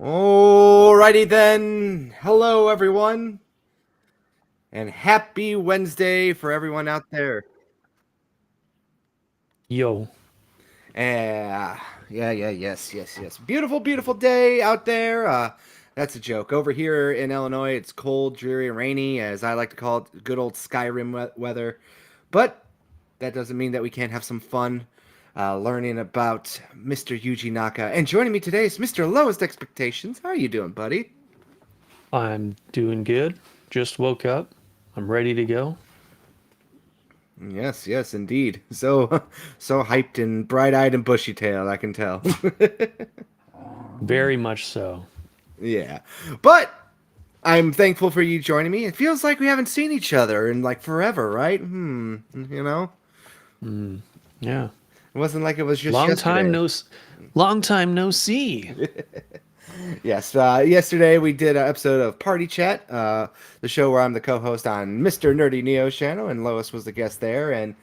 Alrighty then. Hello, everyone, and happy Wednesday for everyone out there. Yo, Yes. Beautiful, beautiful day out there. That's a joke. Over here in Illinois, it's cold, dreary, and rainy, as I like to call it, good old Skyrim weather. But that doesn't mean that we can't have some fun learning about Mr. Yuji Naka. And joining me today is Mr. Lowest Expectations. How are you doing, buddy? I'm doing good. Just woke up. I'm ready to go. Yes, indeed. So, so hyped and bright-eyed and bushy-tailed, I can tell. Very much so. Yeah, but I'm thankful for you joining me. It feels like we haven't seen each other in like forever, right? You know. Mm, yeah. It wasn't like it was just Long time yesterday. no, long time no see. Yes, yesterday we did an episode of Party Chat, the show where I'm the co-host on Mr. Nerdy Neo's channel, and Lois was the guest there, and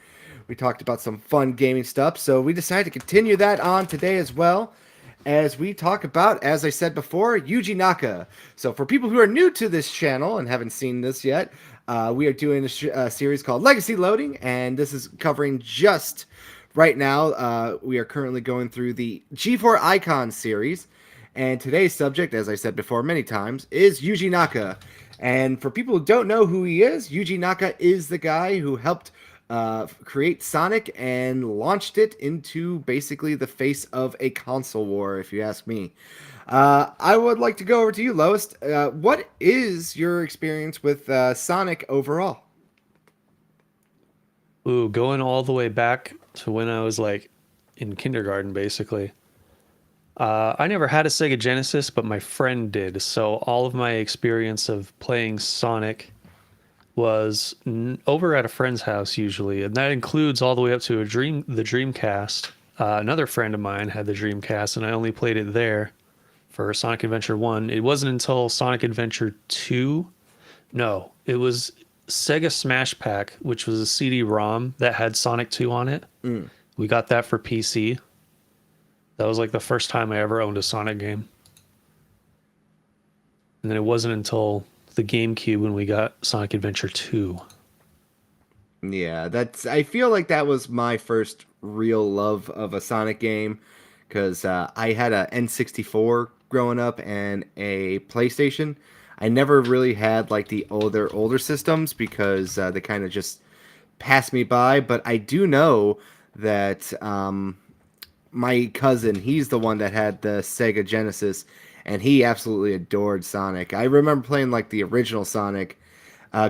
we talked about some fun gaming stuff. So we decided to continue that on today as well, as we talk about, as I said before, Yuji Naka. So for people who are new to this channel and haven't seen this yet, we are doing a series called Legacy Loading, and this is covering just right now. We are currently going through the G4 Icon series. And today's subject, as I said before many times, is Yuji Naka. And for people who don't know who he is, Yuji Naka is the guy who helped create Sonic and launched it into basically the face of a console war, if you ask me. I would like to go over to you, Lois. What is your experience with Sonic overall? Ooh, going all the way back to when I was like in kindergarten, basically. I never had a Sega Genesis, but my friend did. So all of my experience of playing Sonic was over at a friend's house usually, and that includes all the way up to the Dreamcast. Another friend of mine had the Dreamcast, and I only played it there for Sonic Adventure 1. It wasn't until Sonic Adventure 2. No, it was Sega Smash Pack, which was a CD-ROM that had Sonic 2 on it. Mm. We got that for PC. That was like the first time I ever owned a Sonic game. And then it wasn't until the GameCube when we got Sonic Adventure 2. Yeah, I feel like that was my first real love of a Sonic game because I had a N64 growing up and a PlayStation. I never really had like the older systems because they kind of just passed me by. But I do know that my cousin, he's the one that had the Sega Genesis, and he absolutely adored Sonic. I remember playing like the original Sonic,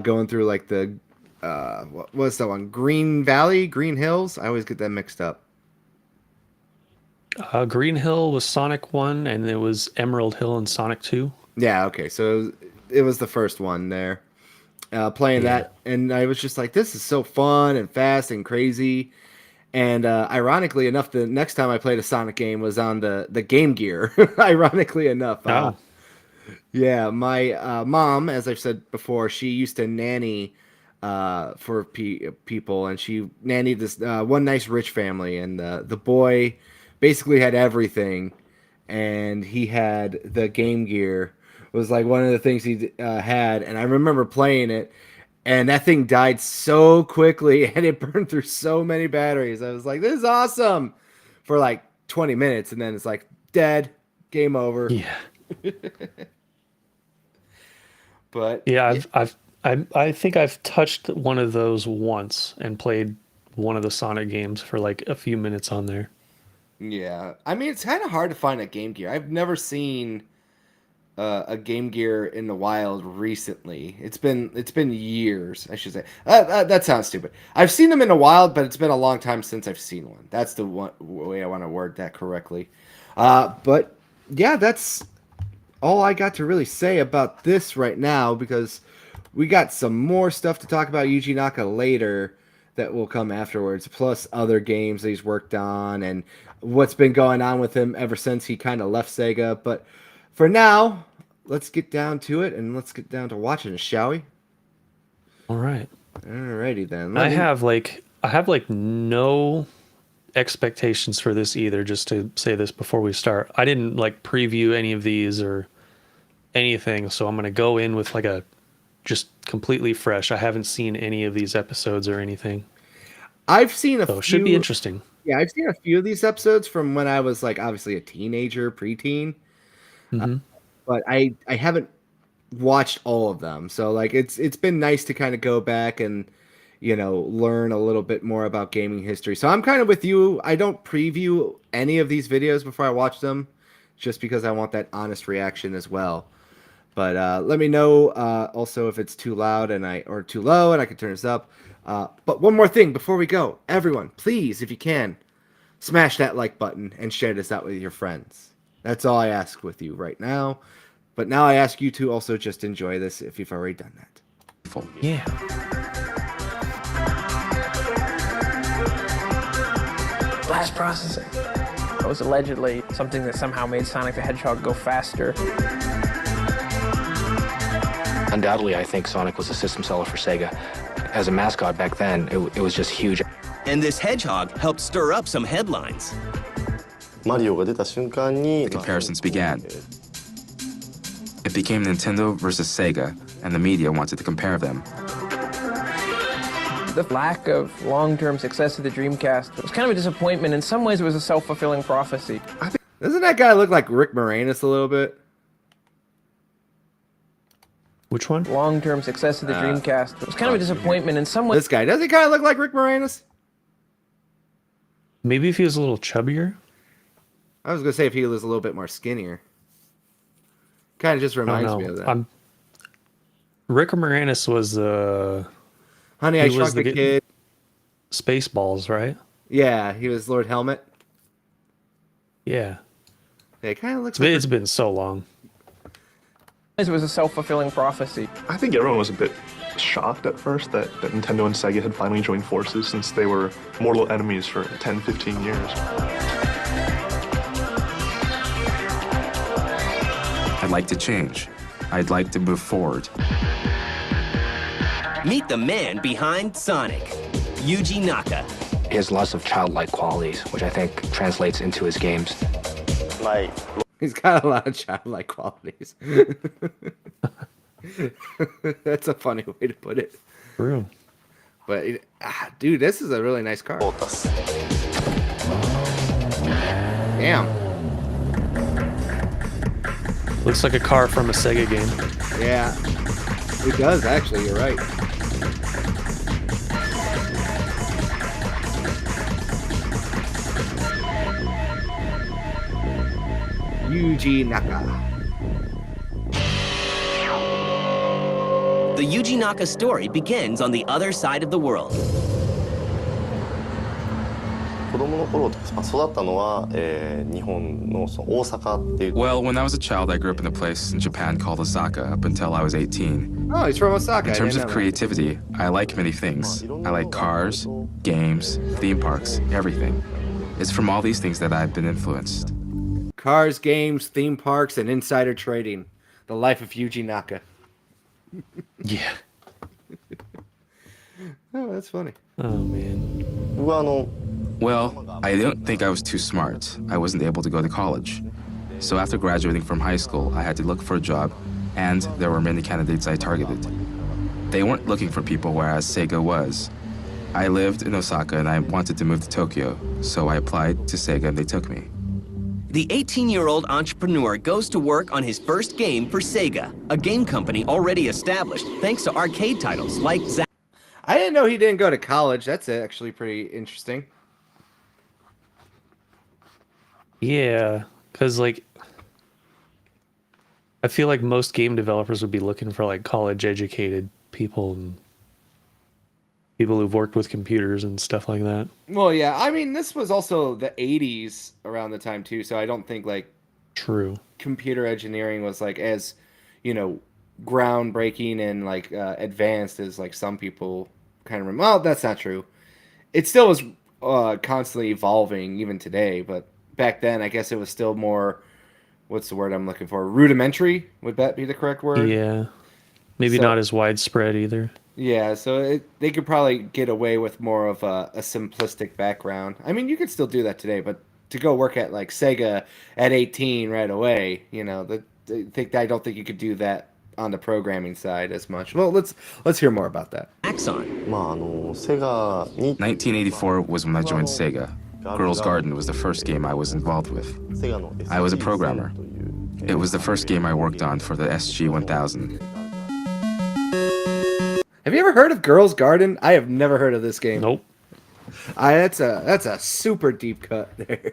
going through like the what was that one? Green Valley, Green Hills. I always get that mixed up. Green Hill was Sonic 1, and it was Emerald Hill and Sonic 2. Yeah, okay, so it was the first one there. Playing Yeah. that, and I was just like, this is so fun and fast and crazy. And ironically enough, the next time I played a Sonic game was on the Game Gear. Ironically enough, Oh, yeah, my mom, as I've said before, she used to nanny for people, and she nannied this one nice rich family, and the boy basically had everything, and he had the Game Gear was like one of the things he had, and I remember playing it, and that thing died so quickly, and it burned through so many batteries. I was like, "This is awesome," for like 20 minutes, and then it's like dead, game over. yeah. But Yeah, yeah, I think I've touched one of those once and played one of the Sonic games for like a few minutes on there. yeah. I mean, it's kind of hard to find a Game Gear. I've never seen a Game Gear in the wild recently. It's been years, I should say. That sounds stupid. I've seen them in the wild, but it's been a long time since I've seen one. That's the way I want to word that correctly. But yeah, that's all I got to really say about this right now because we got some more stuff to talk about Yuji Naka later that will come afterwards, plus other games that he's worked on and what's been going on with him ever since he kind of left Sega. But for now, let's get down to it and let's get down to watching it, shall we? All right. Alrighty then. I have like no expectations for this either, just to say this before we start. I didn't like preview any of these or anything, so I'm going to go in with like a just completely fresh. I haven't seen any of these episodes or anything. I've seen a So it should be few. interesting. Yeah, I've seen a few of these episodes from when I was like obviously a teenager, preteen, Hmm. but I haven't watched all of them. So like it's been nice to kind of go back and learn a little bit more about gaming history. So I'm kind of with you. I don't preview any of these videos before I watch them just because I want that honest reaction as well. But let me know also if it's too loud or too low and I can turn this up. But one more thing before we go, everyone, please, if you can, smash that like button and share this out with your friends. That's all I ask with you right now. But now I ask you to also just enjoy this if you've already done that. Yeah. Blast processing. It was allegedly something that somehow made Sonic the Hedgehog go faster. Undoubtedly, I think Sonic was a system seller for Sega. As a mascot back then, it was just huge. And this hedgehog helped stir up some headlines. The comparisons began. It became Nintendo versus Sega, and the media wanted to compare them. The lack of long-term success of the Dreamcast was kind of a disappointment. In some ways, it was a self-fulfilling prophecy. Doesn't that guy look like Rick Moranis a little bit? Which one? Long-term success of the Dreamcast was kind of a disappointment. In some ways, This guy, does he kind of look like Rick Moranis? Maybe if he was a little chubbier. I was gonna say if he was a little bit more skinnier. Kind of just reminds me of that. Rick Moranis was Honey, I Shrunk the Kid. Spaceballs, right? Yeah, he was Lord Helmet. Yeah. Yeah, it kind of looks. It's been so long. it was a self-fulfilling prophecy. I think everyone was a bit shocked at first that Nintendo and Sega had finally joined forces, since they were mortal enemies for 10, 15 years. I'd like to change. I'd like to move forward. Meet the man behind Sonic, Yuji Naka. He has lots of childlike qualities, which I think translates into his games. He's got a lot of childlike qualities. That's a funny way to put it. True. But, dude, this is a really nice car. Damn. Looks like a car from a Sega game. Yeah. It does, actually. You're right. Yuji Naka. The Yuji Naka story begins on the other side of the world. Well, when I was a child, I grew up in a place in Japan called Osaka up until I was 18. Oh, he's from Osaka. In terms of creativity, I like many things. I like cars, games, theme parks, everything. It's from all these things that I've been influenced. Cars, games, theme parks, and insider trading. The life of Yuji Naka. Yeah. Oh, that's funny. Oh, man. Well, I don't think I was too smart. I wasn't able to go to college. So after graduating from high school, I had to look for a job, and there were many candidates I targeted. They weren't looking for people, whereas Sega was. I lived in Osaka and I wanted to move to Tokyo, so I applied to Sega and they took me. The 18-year-old entrepreneur goes to work on his first game for Sega, a game company already established thanks to arcade titles like Zack. I didn't know he didn't go to college. That's actually pretty interesting. Yeah, because, like, I feel like most game developers would be looking for, like, college-educated people and people who've worked with computers and stuff like that. Well, yeah. I mean, this was also the 80s around the time, too, so I don't think, like, True. computer engineering was, like, as, groundbreaking and, like, advanced as, like, some people kind of remember. Well, that's not true. It still was constantly evolving, even today, but back then, I guess it was still more, what's the word I'm looking for? Rudimentary? Would that be the correct word? Yeah. Maybe So- not as widespread either. Yeah, so they could probably get away with more of a simplistic background. I mean, you could still do that today, but to go work at, like, Sega at 18 right away, I don't think you could do that on the programming side as much. Well, let's hear more about that. Axon. 1984 was when I joined Sega. Girls' Garden was the first game I was involved with. I was a programmer. It was the first game I worked on for the SG-1000. Have you ever heard of Girls' Garden? I have never heard of this game. Nope. That's a super deep cut there.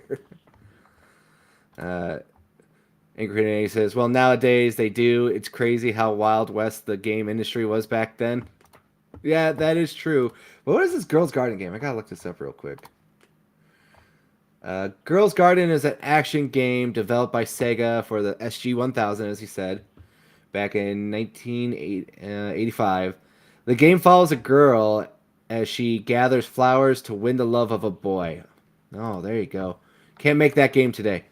Angry Grenade says, well, nowadays they do. It's crazy how Wild West the game industry was back then. Yeah, that is true. But what is this Girls' Garden game? I gotta look this up real quick. Girls' Garden is an action game developed by Sega for the SG-1000, as he said, back in 1985. The game follows a girl as she gathers flowers to win the love of a boy. Oh, there you go. Can't make that game today.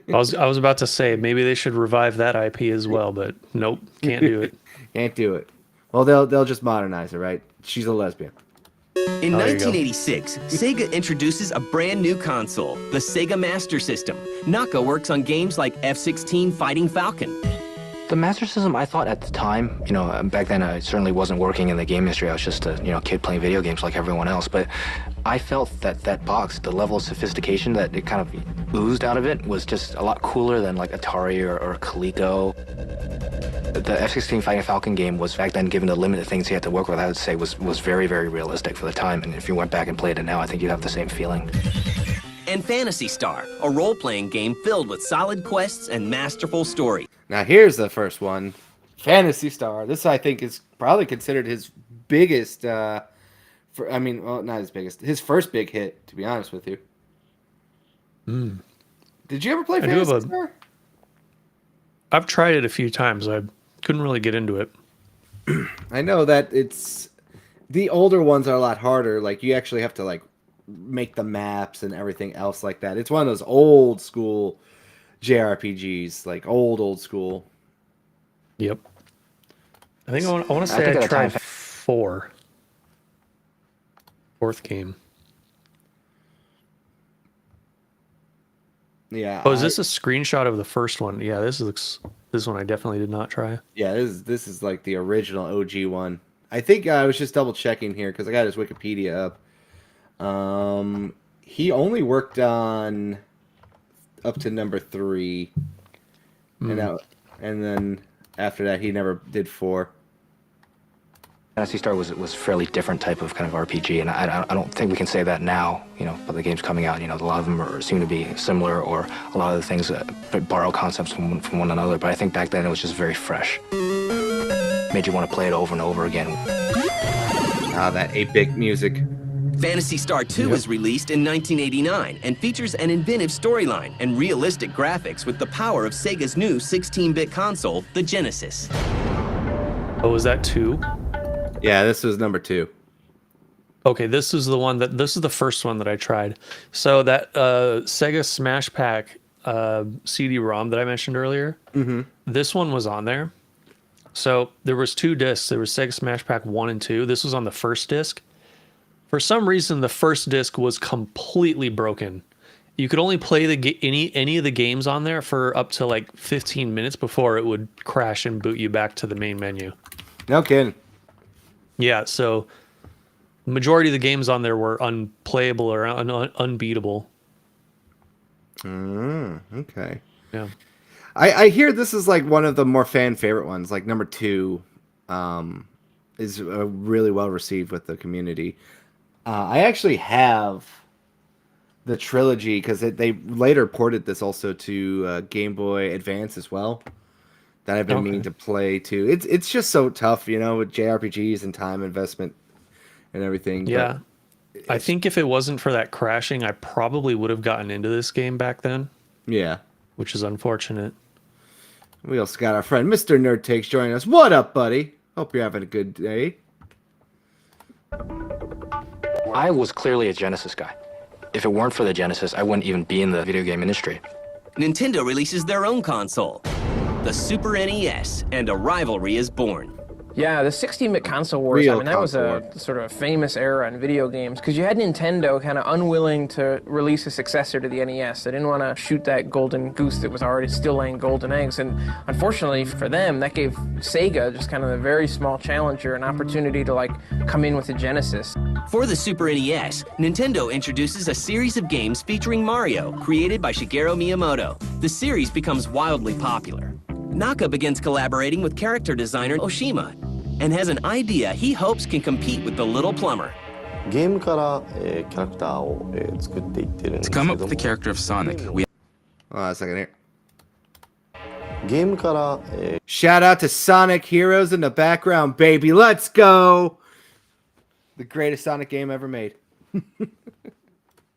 I was about to say maybe they should revive that IP as well, but nope, can't do it. Can't do it. Well, they'll just modernize it, right? She's a lesbian. In Oh, there you go. 1986, Sega introduces a brand new console, the Sega Master System. Naka works on games like F-16 Fighting Falcon. The Master System, I thought at the time, back then I certainly wasn't working in the game industry. I was just a, kid playing video games like everyone else. But I felt that box, the level of sophistication that it kind of oozed out of it was just a lot cooler than like Atari or Coleco. The F-16 Fighting Falcon game was back then, given the limited things you had to work with, I would say was very, very realistic for the time. And if you went back and played it now, I think you'd have the same feeling. And Phantasy Star, a role-playing game filled with solid quests and masterful story. Now here's the first one, Phantasy Star. This I think is probably considered his biggest. Not his biggest. His first big hit, to be honest with you. Did you ever play Phantasy Star? I've tried it a few times. I couldn't really get into it. I know that the older ones are a lot harder. Like you actually have to like make the maps and everything else like that. It's one of those old school JRPGs, like old school. Yep. I think I want to I say think I at the time- tried fourth game. Yeah. Oh, is this a screenshot of the first one? Yeah, this one I definitely did not try. Yeah, this is like the original OG one. I think I was just double checking here because I got his Wikipedia up. He only worked on up to number 3, and then after that he never did 4. Phantasy Star was a fairly different type of kind of RPG, and I don't think we can say that now, but the games coming out, a lot of them seem to be similar, or a lot of the things borrow concepts from one another, but I think back then it was just very fresh. Made you want to play it over and over again. Ah, that 8-bit music. Phantasy Star 2 was released in 1989 and features an inventive storyline and realistic graphics with the power of Sega's new 16-bit console, the Genesis. Oh, was that 2? Yeah, this was number 2. Okay, this is the first one that I tried. So that Sega Smash Pack CD-ROM that I mentioned earlier, this one was on there. So there was 2 discs. There was Sega Smash Pack 1 and 2. This was on the first disc. For some reason, the first disc was completely broken. You could only play any of the games on there for up to like 15 minutes before it would crash and boot you back to the main menu. No kidding. Yeah, so the majority of the games on there were unplayable or unbeatable. Okay. Yeah. I hear this is like one of the more fan favorite ones. Like number 2 is really well received with the community. I actually have the trilogy because they later ported this also to Game Boy Advance as well. That I've been meaning to play too. It's just so tough, with JRPGs and time investment and everything. Yeah. I think if it wasn't for that crashing, I probably would have gotten into this game back then. Yeah. Which is unfortunate. We also got our friend Mr. Nerd Takes joining us. What up, buddy? Hope you're having a good day. I was clearly a Genesis guy. If it weren't for the Genesis, I wouldn't even be in the video game industry. Nintendo releases their own console, the Super NES, and a rivalry is born. Yeah, the 16-bit console wars, Real that was a console sort of a famous era in video games, because you had Nintendo kind of unwilling to release a successor to the NES. They didn't want to shoot that golden goose that was already still laying golden eggs, and unfortunately for them, that gave Sega, just kind of a very small challenger, an opportunity to come in with the Genesis. For the Super NES, Nintendo introduces a series of games featuring Mario, created by Shigeru Miyamoto. The series becomes wildly popular. Naka begins collaborating with character designer Oshima, and has an idea he hopes can compete with the Little Plumber. ゲームからキャラクターを作っていってるんです To け come ど up with the character of Sonic, we Hold on a second here. ゲームから Shout out to Sonic Heroes in the background, baby. Let's go. The greatest Sonic game ever made.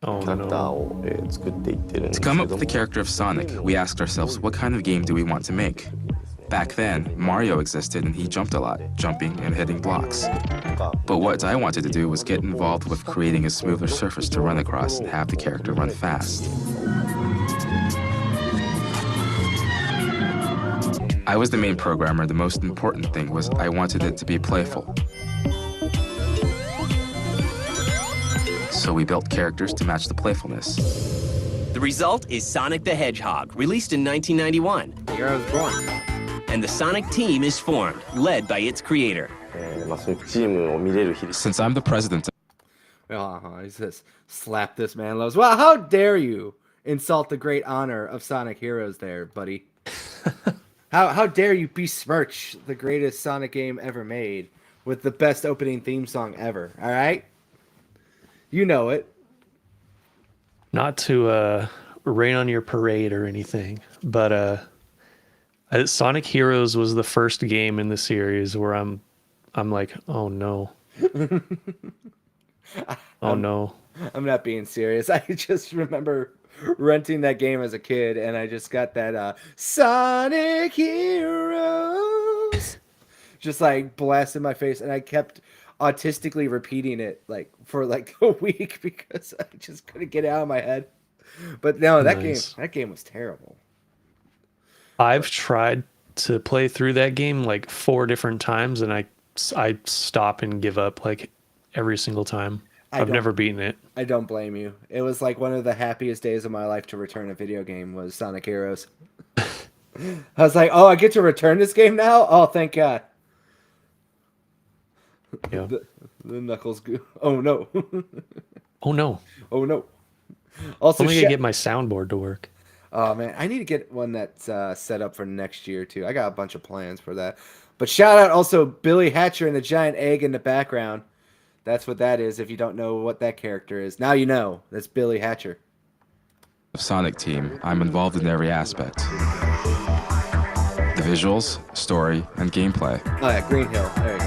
Oh キャラクター no. を作っていってるんで To す come け up ど with the character of Sonic, we asked ourselves what kind of game do we want to make? Back then, Mario existed and he jumped a lot, jumping and hitting blocks. But what I wanted to do was get involved with creating a smoother surface to run across and have the character run fast. I was the main programmer. The most important thing was I wanted it to be playful. So we built characters to match the playfulness. The result is Sonic the Hedgehog, released in 1991. The year I was born. And the Sonic team is formed, led by its creator. そういうチームを見れる日です Since I'm the president, He says, slap this man lows. Well, how dare you insult the great honor of Sonic Heroes there, buddy? How dare you besmirch the greatest Sonic game ever made with the best opening theme song ever, all right? You know it. Not to rain on your parade or anything, but Sonic Heroes was the first game in the series where I'm like, oh no. Oh no. I'm not being serious. I just remember renting that game as a kid, and I just got that Sonic Heroes just like blast in my face, and I kept autistically repeating it like for like a week because I just couldn't get it out of my head. But no, that game was terrible. I've tried to play through that game like 4 different times, and I stop and give up like every single time. I've never beaten it. I don't blame you. It was like one of the happiest days of my life to return a video game was Sonic Heroes. I was like, oh, I get to return this game now? Oh, thank God. Yeah. The Knuckles go. Oh no. Oh no. Oh no. Also, I'm gonna get my soundboard to work. Oh man, I need to get one that's set up for next year too. I got a bunch of plans for that. But shout out also Billy Hatcher and the giant egg in the background. That's what that is. If you don't know what that character is, now you know. That's Billy Hatcher. Sonic team, I'm involved in every aspect. The visuals, story, and gameplay. Oh yeah, Green Hill. There you go.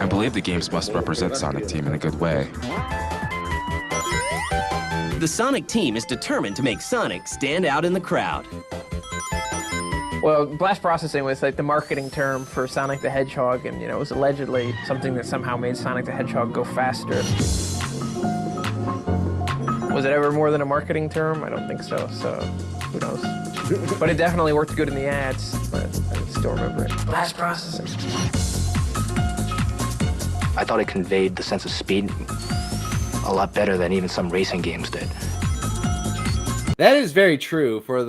I believe the games must represent Sonic Team in a good way. The Sonic team is determined to make Sonic stand out in the crowd. Well, blast processing was like the marketing term for Sonic the Hedgehog, and it was allegedly something that somehow made Sonic the Hedgehog go faster. Was it ever more than a marketing term? I don't think so, so who knows. But it definitely worked good in the ads, but I still remember it. Blast processing. I thought it conveyed the sense of speed a lot better than even some racing games did. That is very true for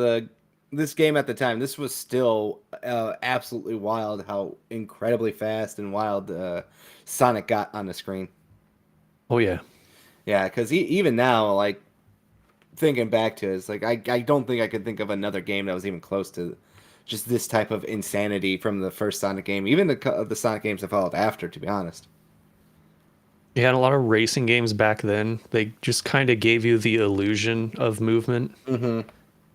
this game at the time. This was still absolutely wild how incredibly fast and wild Sonic got on the screen. Oh yeah. Yeah, because even now, like thinking back to it, it's like I don't think I could think of another game that was even close to just this type of insanity from the first Sonic game. Even the Sonic games that followed after, to be honest. Yeah, and a lot of racing games back then, they just kind of gave you the illusion of movement. Mm-hmm.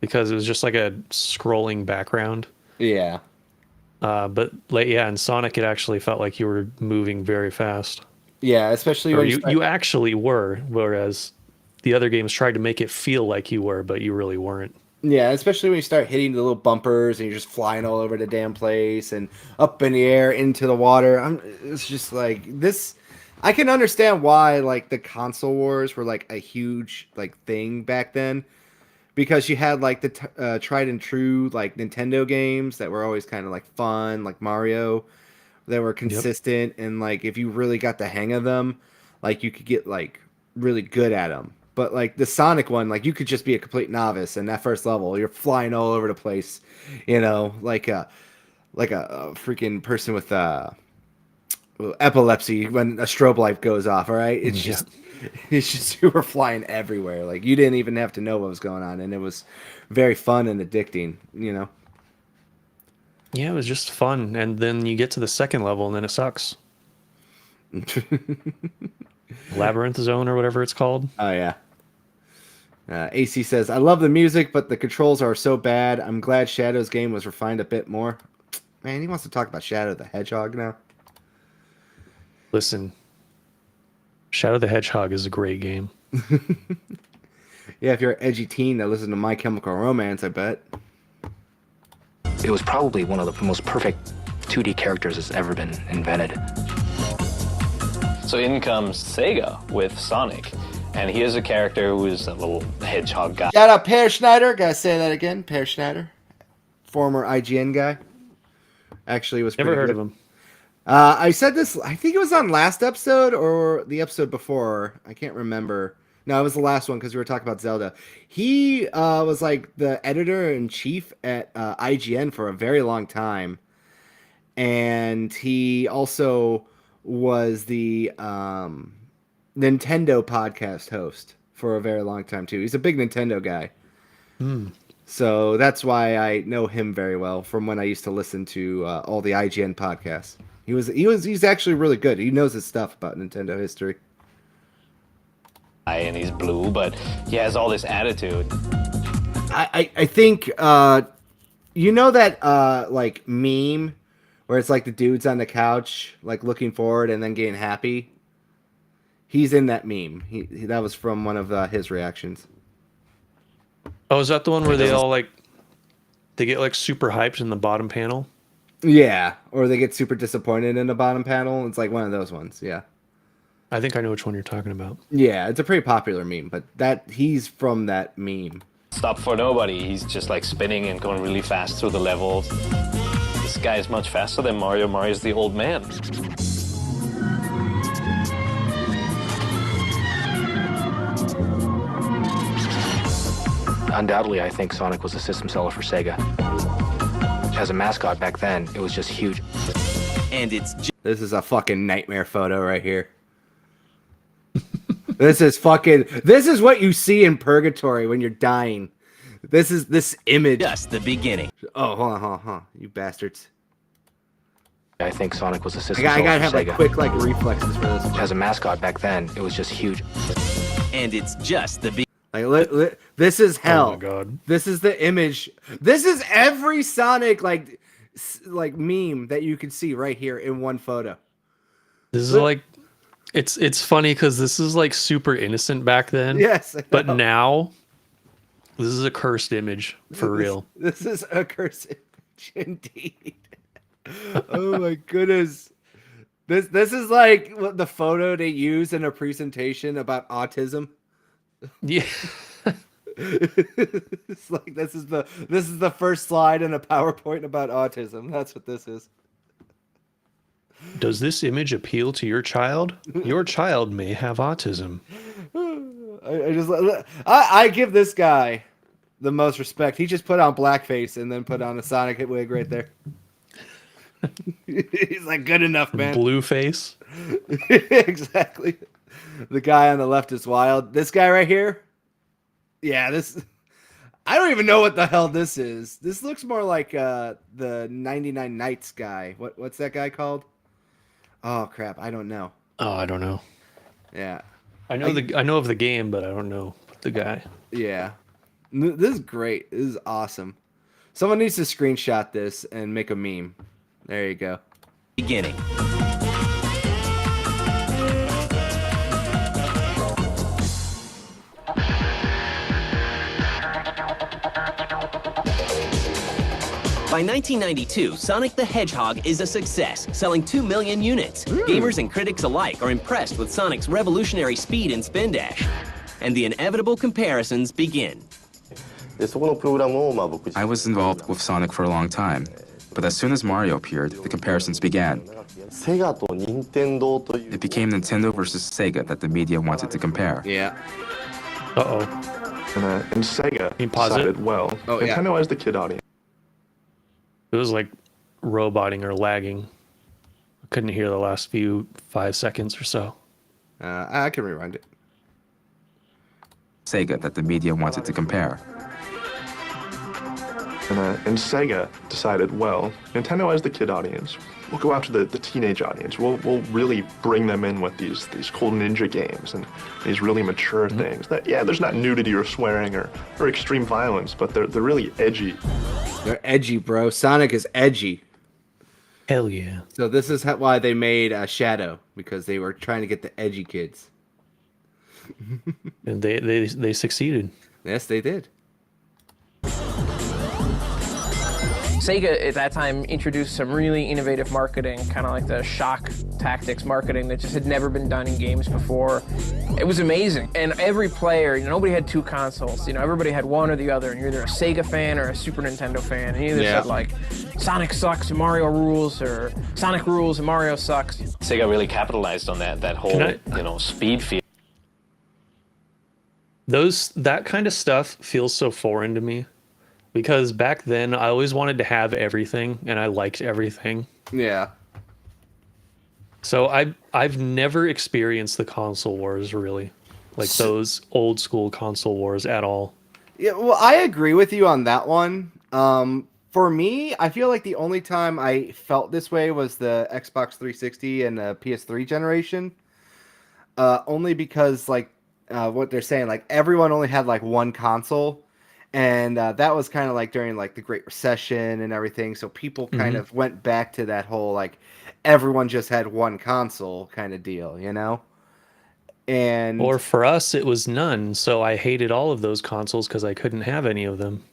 Because it was just like a scrolling background. Yeah. But like, yeah, in Sonic, it actually felt like you were moving very fast. Yeah, especially or when you actually were, whereas the other games tried to make it feel like you were, but you really weren't. Yeah, especially when you start hitting the little bumpers and you're just flying all over the damn place and up in the air into the water. It's just like this. I can understand why like the console wars were like a huge like thing back then. Because you had like the tried and true like Nintendo games that were always kind of like fun, like Mario, that were consistent, and like if you really got the hang of them, like you could get like really good at them. But like the Sonic one, like you could just be a complete novice in that first level. You're flying all over the place, like a freaking person with epilepsy when a strobe light goes off. All right, it's just you were flying everywhere. Like you didn't even have to know what was going on, and it was very fun and addicting. Yeah, it was just fun, and then you get to the second level, and then it sucks. Labyrinth Zone or whatever it's called. Oh yeah. AC says, "I love the music, but the controls are so bad. I'm glad Shadow's game was refined a bit more." Man, he wants to talk about Shadow the Hedgehog now. Listen, Shadow the Hedgehog is a great game. Yeah, if you're an edgy teen that listens to My Chemical Romance, I bet. It was probably one of the most perfect 2D characters that's ever been invented. So in comes Sega with Sonic, and he is a character who is a little hedgehog guy. Shout out Per Schneider. Gotta say that again. Per Schneider, former IGN guy. Actually, was Never pretty heard good. of him. I said this. I think it was on last episode or the episode before. I can't remember. No, it was the last one because we were talking about Zelda. He was like the editor in chief at IGN for a very long time, and he also was the Nintendo podcast host for a very long time too. He's a big Nintendo guy. So that's why I know him very well from when I used to listen to all the IGN podcasts. He's actually really good. He knows his stuff about Nintendo history. And he's blue, but he has all this attitude. I think you know that like meme where it's like the dude's on the couch like looking forward and then getting happy. He's in that meme. He that was from one of his reactions. Oh, is that the one where they all like they get like super hyped in the bottom panel? Yeah, or they get super disappointed in the bottom panel. It's like one of those ones. Yeah. I think I know which one you're talking about. Yeah, it's a pretty popular meme, but that he's from that meme. Stop for nobody. He's just like spinning and going really fast through the levels. This guy is much faster than Mario. Mario's the old man. Undoubtedly, I think Sonic was a system seller for Sega. As a mascot back then, it was just huge. And it's This is a fucking nightmare photo right here. This is what you see in purgatory when you're dying. This is this image. just the beginning. Oh, hold on. You bastards. I think Sonic was a system I seller gotta for have Sega. like quick like reflexes for this. As a mascot back then, it was just huge. And it's just the beginning. Like this is hell. Oh my god. This is the image. This is every Sonic like meme that you can see right here in one photo. This is like it's funny because this is like super innocent back then. Yes, I But know. now this is a cursed image for real. This is a cursed image indeed. Oh my goodness. This is like what the photo they use in a presentation about autism. Yeah. It's like this is the first slide in a PowerPoint about autism. That's what this is. Does this image appeal to your child? Your child may have autism. I give this guy the most respect. He just put on blackface and then put on a Sonic wig right there. He's like, good enough, man. Blue face. Exactly. The guy on the left is wild. This guy right here. Yeah, this. I don't even know what the hell this is. This looks more like the 99 Nights guy. What's that guy called? Oh crap, I don't know. Oh, I don't know. Yeah. I know of the game, but I don't know the guy. Yeah. This is great. This is awesome. Someone needs to screenshot this and make a meme. There you go. Beginning. By 1992, Sonic the Hedgehog is a success, selling 2 million units. Gamers and critics alike are impressed with Sonic's revolutionary speed and spin dash. And the inevitable comparisons begin. でそこのプログラムをまあ僕自 I 身 was involved with Sonic for a long time, but as soon as Mario appeared, the comparisons began. セガと任天堂という It became Nintendo versus Sega that the media wanted to compare. Yeah. Uh-oh. And Sega you pause it? decided, well, Oh, yeah. Nintendo has the kid audience. It was like roboting or lagging. I couldn't hear the last 5 seconds or so. I can rewind it. Sega that the media wanted to compare. And Sega decided, well, Nintendo has the kid audience. We'll go after the teenage audience. We'll really bring them in with these cool ninja games and these really mature things. That there's not nudity or swearing or extreme violence, but they're really edgy. They're edgy, bro. Sonic is edgy. Hell yeah. So this is why they made Shadow, because they were trying to get the edgy kids. And they succeeded. Yes, they did. Sega at that time introduced some really innovative marketing, kind of like the shock tactics marketing that just had never been done in games before. It was amazing. And every player, nobody had two consoles. Everybody had one or the other, and you're either a Sega fan or a Super Nintendo fan. And you either said like, Sonic sucks and Mario rules, or Sonic rules and Mario sucks. Sega really capitalized on that whole, speed feel. That kind of stuff feels so foreign to me, because back then I always wanted to have everything and I liked everything. Yeah. So I've never experienced the console wars, really, like those old school console wars at all. Yeah, well, I agree with you on that one. For me, I feel like the only time I felt this way was the Xbox 360 and the PS3 generation. Only because like what they're saying, like everyone only had like one console, and that was kind of like during like the Great Recession and everything. So people kind of went back to that whole like everyone just had one console kind of deal, And or for us, it was none. So I hated all of those consoles because I couldn't have any of them.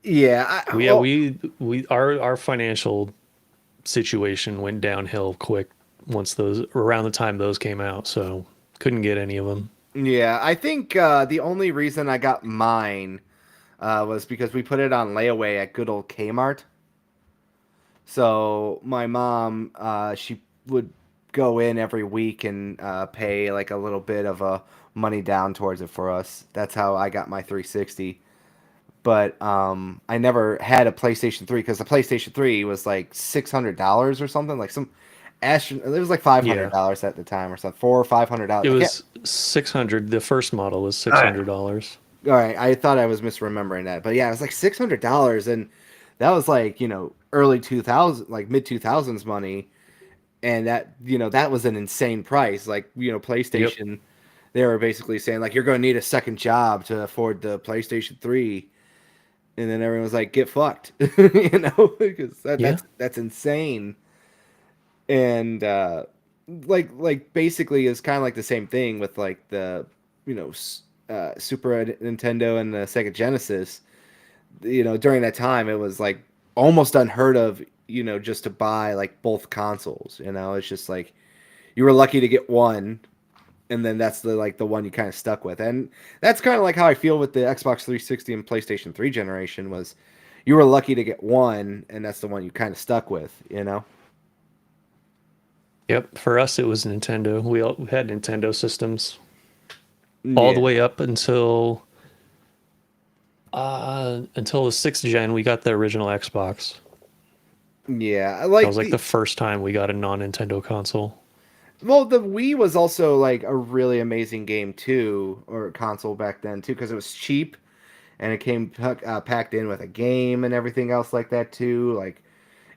Yeah, our financial situation went downhill quick around the time those came out. So couldn't get any of them. Yeah, I think the only reason I got mine was because we put it on layaway at good old Kmart. So my mom, she would go in every week and pay like a little bit of money down towards it for us. That's how I got my 360. But I never had a PlayStation 3 because the PlayStation 3 was like $600 or something, like some it was like $500 at the time or something, $400 or $500. It was $600. The first model was $600. All right, I thought I was misremembering that, but yeah, it was like $600, and that was like early 2000, like mid 2000s money, and that that was an insane price. Like PlayStation, they were basically saying like you're going to need a second job to afford the PlayStation 3, and then everyone was like, get fucked, because that's insane. And like basically it's kind of like the same thing with like the Super Nintendo and the Sega Genesis. During that time it was like almost unheard of just to buy like both consoles. It's just like you were lucky to get one, and then that's the one you kind of stuck with. And that's kind of like how I feel with the Xbox 360 and PlayStation 3 generation, was you were lucky to get one, and that's the one you kind of stuck with. Yep, for us it was Nintendo. We had Nintendo systems all the way up until the 6th gen. We got the original Xbox. Yeah, that was like the first time we got a non-Nintendo console. Well, the Wii was also like a really amazing game too, or console back then too, because it was cheap, and it came packed in with a game and everything else like that too. Like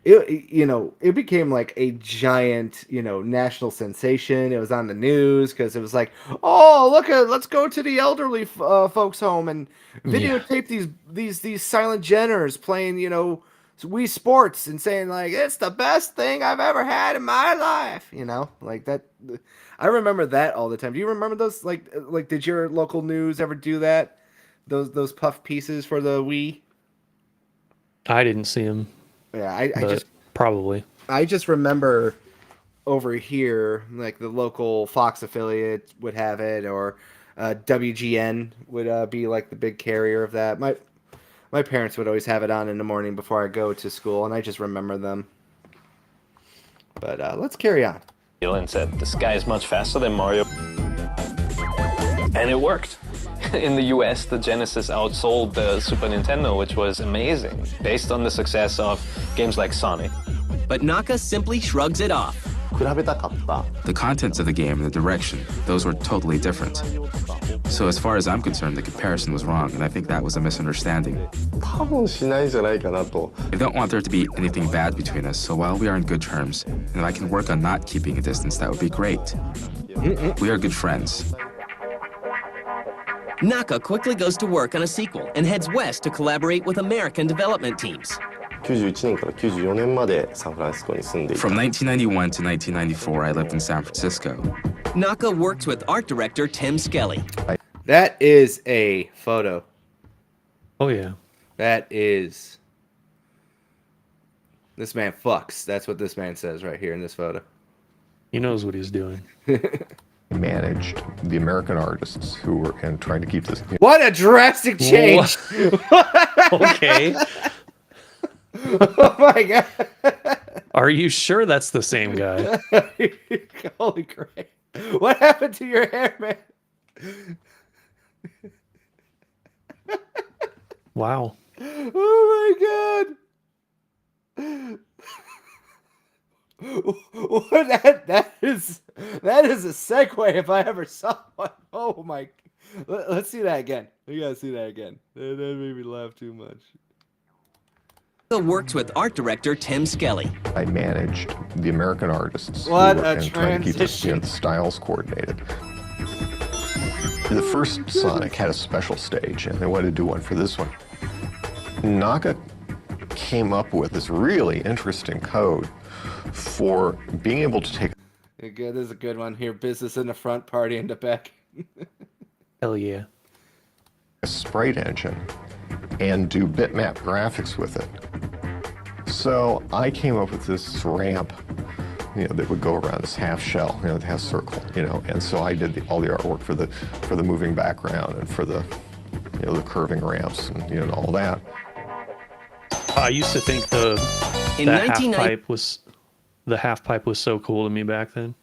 it became like a giant, national sensation. It was on the news because it was like, oh, let's go to the elderly folks home and videotape these silent Jenners playing, Wii Sports and saying like, it's the best thing I've ever had in my life. Like that. I remember that all the time. Do you remember those? Like did your local news ever do that? Those puff pieces for the Wii? I didn't see them. Yeah, I just probably. I just remember over here, like the local Fox affiliate would have it, or WGN would be like the big carrier of that. My parents would always have it on in the morning before I go to school, and I just remember them. But let's carry on. And said, this guy is much faster than Mario. And it worked. In the US, the Genesis outsold the Super Nintendo, which was amazing, based on the success of games like Sonic. But Naka simply shrugs it off. The contents of the game and the direction, those were totally different. So as far as I'm concerned, the comparison was wrong, and I think that was a misunderstanding. I don't want there to be anything bad between us, so while we are in good terms, and if I can work on not keeping a distance, that would be great. We are good friends. Naka quickly goes to work on a sequel and heads west to collaborate with American development teams. From 1991 to 1994, I lived in San Francisco. Naka works with art director Tim Skelly. That is a photo. Oh, yeah. That is. This man fucks. That's what this man says right here in this photo. He knows what he's doing. Managed the American artists who were and trying to keep this. What a drastic change! Okay. Oh my god! Are you sure that's the same guy? Holy crap! What happened to your hair, man? Wow. Oh my god! What that is a segue if I ever saw one. Oh my! Let's see that again. We gotta see that again. That made me laugh too much. Works with art director Tim Skelly. I managed the American artists What who were a and trying to keep this, transition. the styles coordinated. The first Sonic had a special stage, and they wanted to do one for this one. Naka came up with this really interesting code for being able to take Good, this is a good one here. Business in the front, party in the back. Hell yeah. a sprite engine and do bitmap graphics with it. So I came up with this ramp, that would go around this half shell, the half circle, and so I did all the artwork for the moving background and for the, the curving ramps and all that. I used to think the half pipe was so cool to me back then.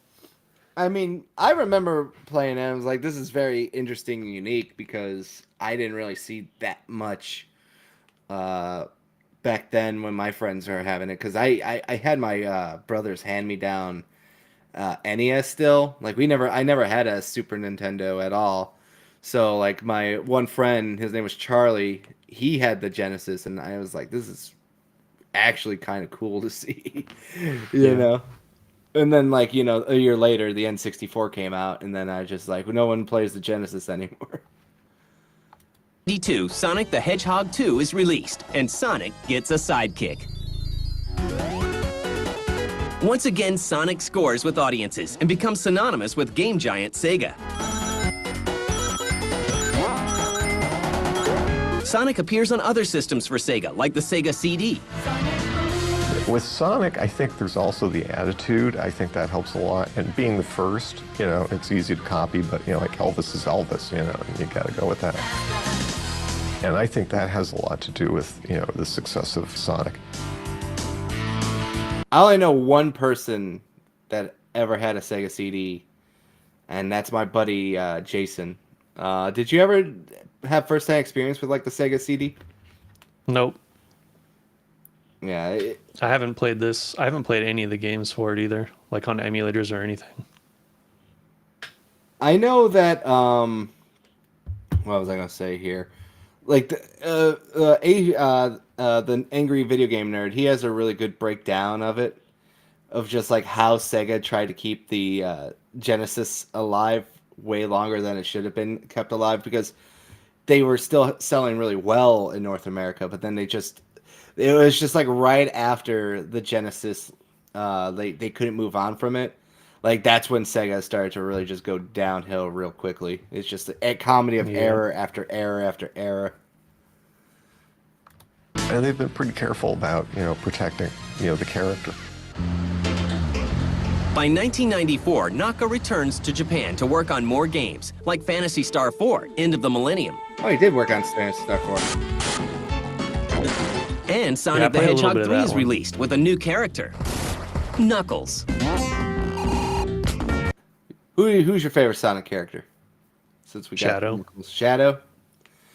I mean, I remember playing it and I was like, this is very interesting and unique because I didn't really see that much back then when my friends were having it. Because I had my brothers hand me down NES still. Like I never had a Super Nintendo at all. So like my one friend, his name was Charlie, he had the Genesis and I was like, this is actually kind of cool to see, you know? And then, like, a year later, the N64 came out, and then I just, like, no one plays the Genesis anymore. 1992, Sonic the Hedgehog 2 is released, and Sonic gets a sidekick. Once again, Sonic scores with audiences and becomes synonymous with game giant Sega. Sonic appears on other systems for Sega, like the Sega CD. With Sonic, I think there's also the attitude. I think that helps a lot. And being the first, it's easy to copy, but, like Elvis is Elvis, and you got to go with that. And I think that has a lot to do with, the success of Sonic. I only know one person that ever had a Sega CD, and that's my buddy Jason. Did you ever have first-hand experience with, like, the Sega CD? Nope. Yeah. I haven't played this. I haven't played any of the games for it either, like on emulators or anything. I know that, what was I going to say here? Like, the Angry Video Game Nerd, he has a really good breakdown of it, of just, like, how Sega tried to keep the Genesis alive way longer than it should have been kept alive, because they were still selling really well in North America, but then it was just like right after the Genesis, they couldn't move on from it. Like that's when Sega started to really just go downhill real quickly. It's just a comedy of error after error after error. And they've been pretty careful about, protecting, the character. By 1994, Naka returns to Japan to work on more games, like Phantasy Star 4, End of the Millennium. Oh, he did work on Phantasy Star 4. And Sonic the Hedgehog 3 is released with a new character, Knuckles. Who's your favorite Sonic character? Since we got Shadow. Knuckles. Shadow?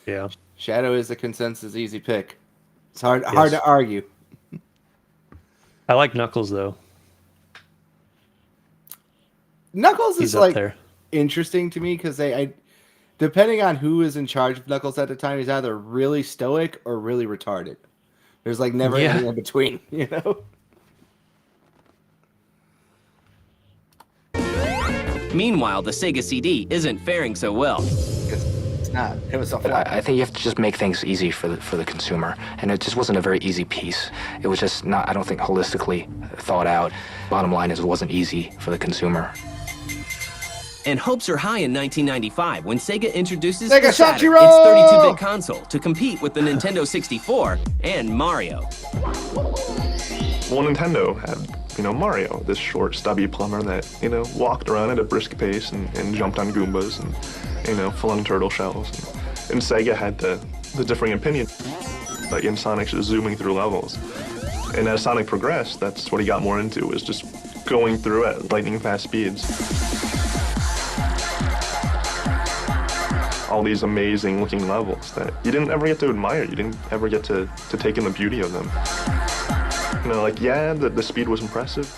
Yeah. Shadow is a consensus easy pick. It's hard to argue. I like Knuckles though. Knuckles is up like there. Interesting to me because they depending on who is in charge of Knuckles at the time, he's either really stoic or really retarded. There's like never anything in between, Meanwhile, the Sega CD isn't faring so well. It's not. It was so flat. I think you have to just make things easy for the consumer, and it just wasn't a very easy piece. It was just not, I don't think, holistically thought out. Bottom line is it wasn't easy for the consumer. And hopes are high in 1995 when Sega introduces Sega the Saturn, Shachiro! its 32-bit console, to compete with the Nintendo 64 and Mario. Well, Nintendo had, Mario, this short, stubby plumber that, walked around at a brisk pace and jumped on Goombas and, flung turtle shells. And Sega had the differing opinion, like in Sonic's just zooming through levels. And as Sonic progressed, that's what he got more into, was just going through at lightning fast speeds. All these amazing looking levels that you didn't ever get to admire. You didn't ever get to take in the beauty of them. The speed was impressive.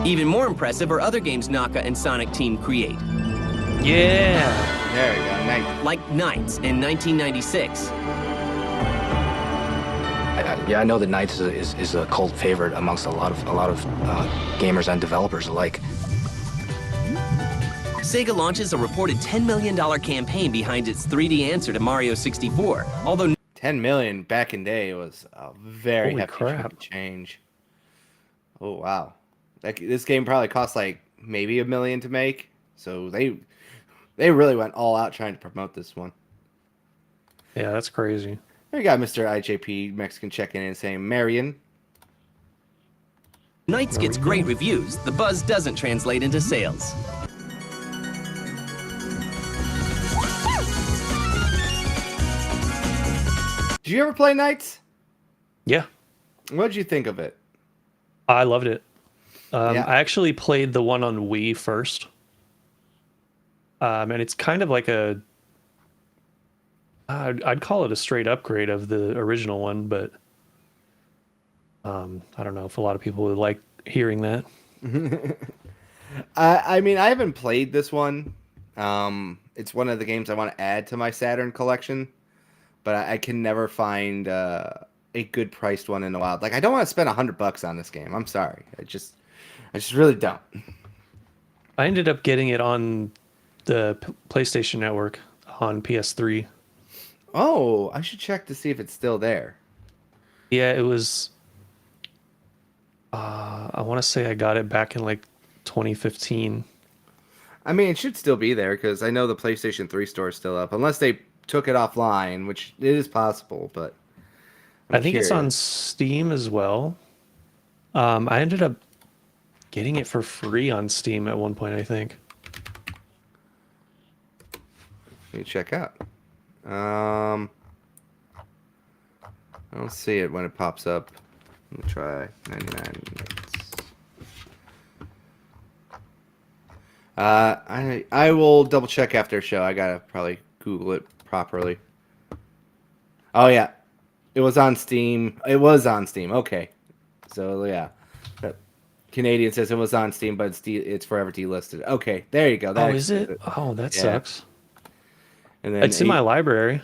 Even more impressive are other games Naka and Sonic Team create. Yeah. There you go. Nice. Like Knights in 1996. I know that Knights is a cult favorite amongst a lot of gamers and developers alike. Sega launches a reported $10 million campaign behind its 3D answer to Mario 64, although 10 million back in day was a very Holy hefty crap. chunk of change. Oh wow, this game probably cost like maybe $1 million to make. So they really went all out trying to promote this one. Yeah, that's crazy. There you got Mr. IJP Mexican checking in saying Marion. Knights gets great reviews. The buzz doesn't translate into sales. Did you ever play Knights? Yeah, What did you think of it? I loved it. Yeah. I actually played the one on Wii first. And it's kind of like I'd call it a straight upgrade of the original one, but I don't know if a lot of people would like hearing that. I mean, I haven't played this one. It's one of the games I want to add to my Saturn collection, but I can never find a good priced one in the wild. Like, I don't want to spend $100 on this game. I'm sorry. I just really don't. I ended up getting it on the PlayStation Network on PS3. Oh, I should check to see if it's still there. Yeah, it was. I want to say I got it back in like 2015. I mean, it should still be there because I know the PlayStation 3 store is still up, unless they took it offline, which it is possible. But I think it's on curious. Steam as well. I ended up getting it for free on Steam at one point, I think. Let me check out. I don't see it when it pops up. Let me try 99 minutes. I will double check after show. I gotta probably Google it properly. Oh yeah, it was on Steam. It was on Steam. Okay, so yeah, Canadian says it was on Steam, but it's forever delisted. Okay, there you go. That Is it? explains Oh, that Yeah. sucks. And then It's in my library.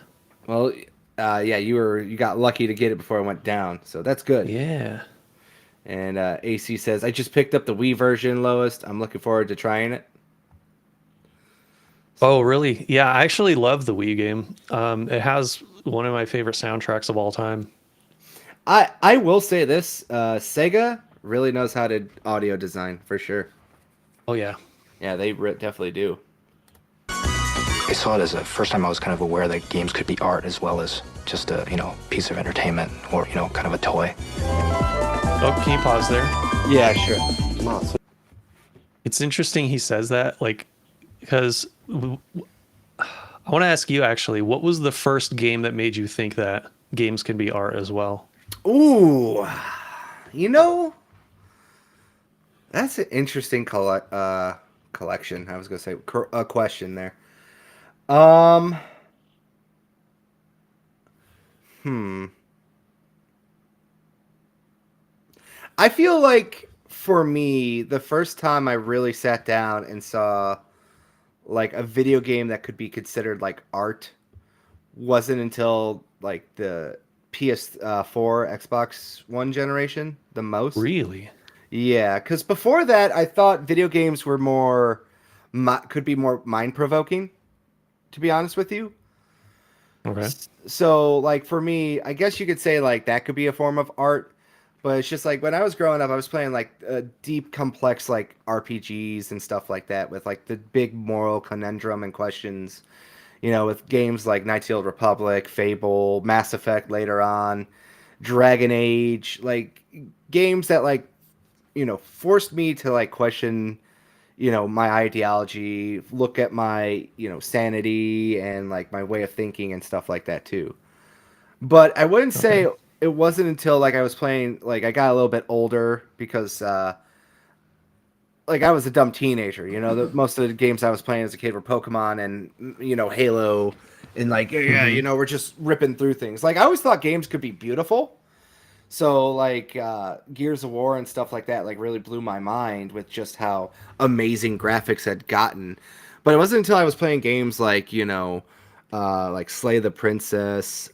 Well, yeah, you got lucky to get it before it went down, so that's good. Yeah. And AC says, I just picked up the Wii version, lowest. I'm looking forward to trying it. Oh, really? Yeah, I actually love the Wii game. It has one of my favorite soundtracks of all time. I will say this, Sega really knows how to audio design, for sure. Oh, yeah. Yeah, they definitely do. I saw it as the first time I was kind of aware that games could be art as well as just a piece of entertainment or kind of a toy. Oh, can you pause there? Yeah, sure. It's interesting he says that, like, because I want to ask you actually, what was the first game that made you think that games can be art as well? Ooh, that's an interesting collection. I was gonna say a question there. I feel like for me, the first time I really sat down and saw like a video game that could be considered like art wasn't until like the PS4, Xbox One generation, the most. Really? Yeah, because before that, I thought video games were could be more mind provoking. To be honest with you. Okay. So, like for me, I guess you could say like that could be a form of art, But it's just like when I was growing up, I was playing like deep, complex like RPGs and stuff like that with like the big moral conundrum and questions. You know, with games like Knights of the Old Republic, Fable, Mass Effect later on, Dragon Age, like games that like forced me to like question my ideology, look at my sanity and like my way of thinking and stuff like that too. But I wouldn't say it wasn't until like I was playing, like I got a little bit older because like I was a dumb teenager. Most of the games I was playing as a kid were Pokemon and Halo, and like we're just ripping through things. Like I always thought games could be beautiful. So like Gears of War and stuff like that like really blew my mind with just how amazing graphics had gotten. But it wasn't until I was playing games like Slay the Princess,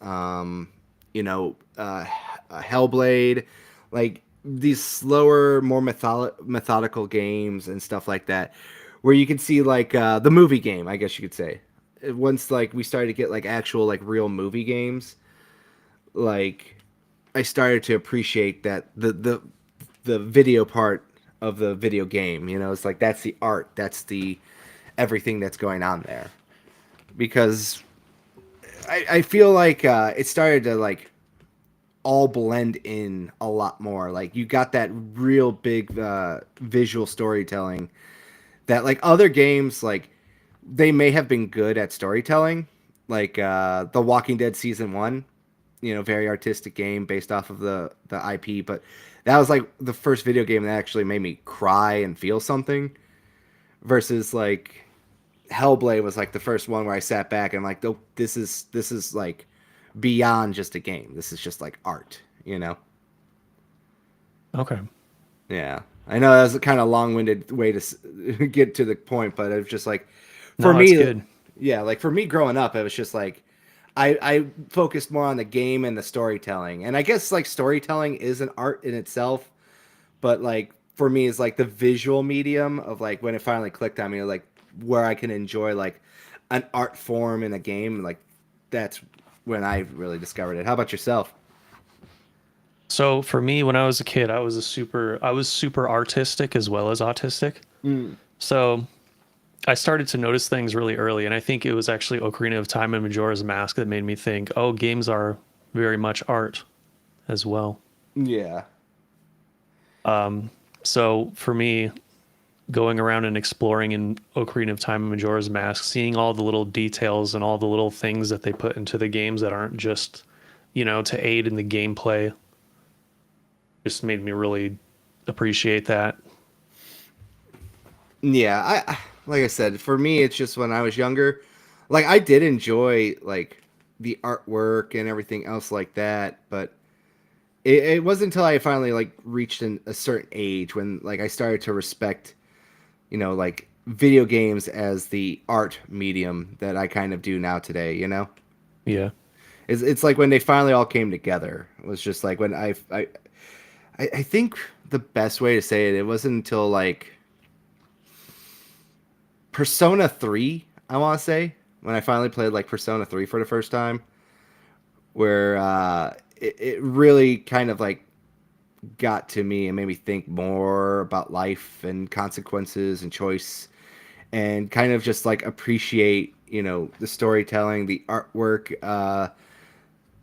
Hellblade, like these slower, more methodical games and stuff like that, where you can see like the movie game, I guess you could say. Once like we started to get like actual like real movie games, like I started to appreciate that the video part of the video game. It's like that's the art, that's the everything that's going on there. Because I feel like it started to like all blend in a lot more. Like you got that real big visual storytelling that like other games, like they may have been good at storytelling, like The Walking Dead season 1, very artistic game based off of the IP, but that was like the first video game that actually made me cry and feel something, versus like Hellblade was like the first one where I sat back and like, oh, this is like beyond just a game. This is just like art, Okay. Yeah. I know that was a kind of long-winded way to get to the point, but it's just like for No, me, it's good. yeah, like for me growing up, it was just like I focused more on the game and the storytelling. And I guess like storytelling is an art in itself, but like for me it's like the visual medium of like when it finally clicked on me, like where I can enjoy like an art form in a game, like that's when I really discovered it. How about yourself? So for me, when I was a kid, I was super artistic as well as autistic. So I started to notice things really early, and I think it was actually Ocarina of Time and Majora's Mask that made me think, oh, games are very much art as well. Yeah. So for me, going around and exploring in Ocarina of Time and Majora's Mask, seeing all the little details and all the little things that they put into the games that aren't just, to aid in the gameplay, just made me really appreciate that. Yeah, I like I said, for me it's just when I was younger, like I did enjoy like the artwork and everything else like that, but it wasn't until I finally like reached a certain age when like I started to respect, like video games as the art medium that I kind of do now today. Yeah. It's like when they finally all came together. It was just like when I think the best way to say it wasn't until like Persona 3, I want to say, when I finally played like Persona 3 for the first time, where it really kind of like got to me and made me think more about life and consequences and choice, and kind of just like appreciate, the storytelling, the artwork,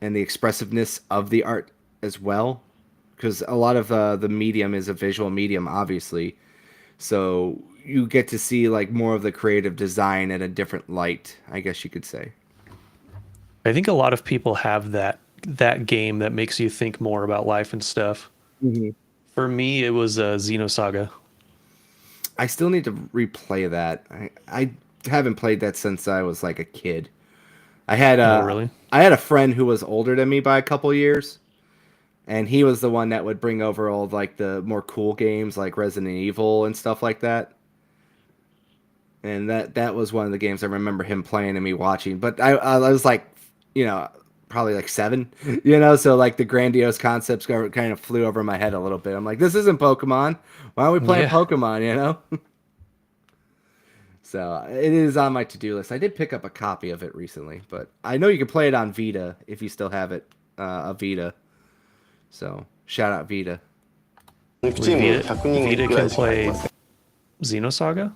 and the expressiveness of the art as well. Because a lot of the medium is a visual medium, obviously. So you get to see like more of the creative design at a different light, I guess you could say. I think a lot of people have that game that makes you think more about life and stuff. Mm-hmm. For me, it was Xenosaga. I still need to replay that. I haven't played that since I was like a kid. I had Oh, really? I had a friend who was older than me by a couple years, and he was the one that would bring over all like the more cool games like Resident Evil and stuff like that. And that was one of the games I remember him playing and me watching. But I was like, probably like 7, so like the grandiose concepts kind of flew over my head a little bit. I'm like, this isn't Pokemon. Why aren't we playing Pokemon, So it is on my to-do list. I did pick up a copy of it recently, but I know you can play it on Vita if you still have it, a Vita. So Shout out Vita. Vita can play Xenosaga?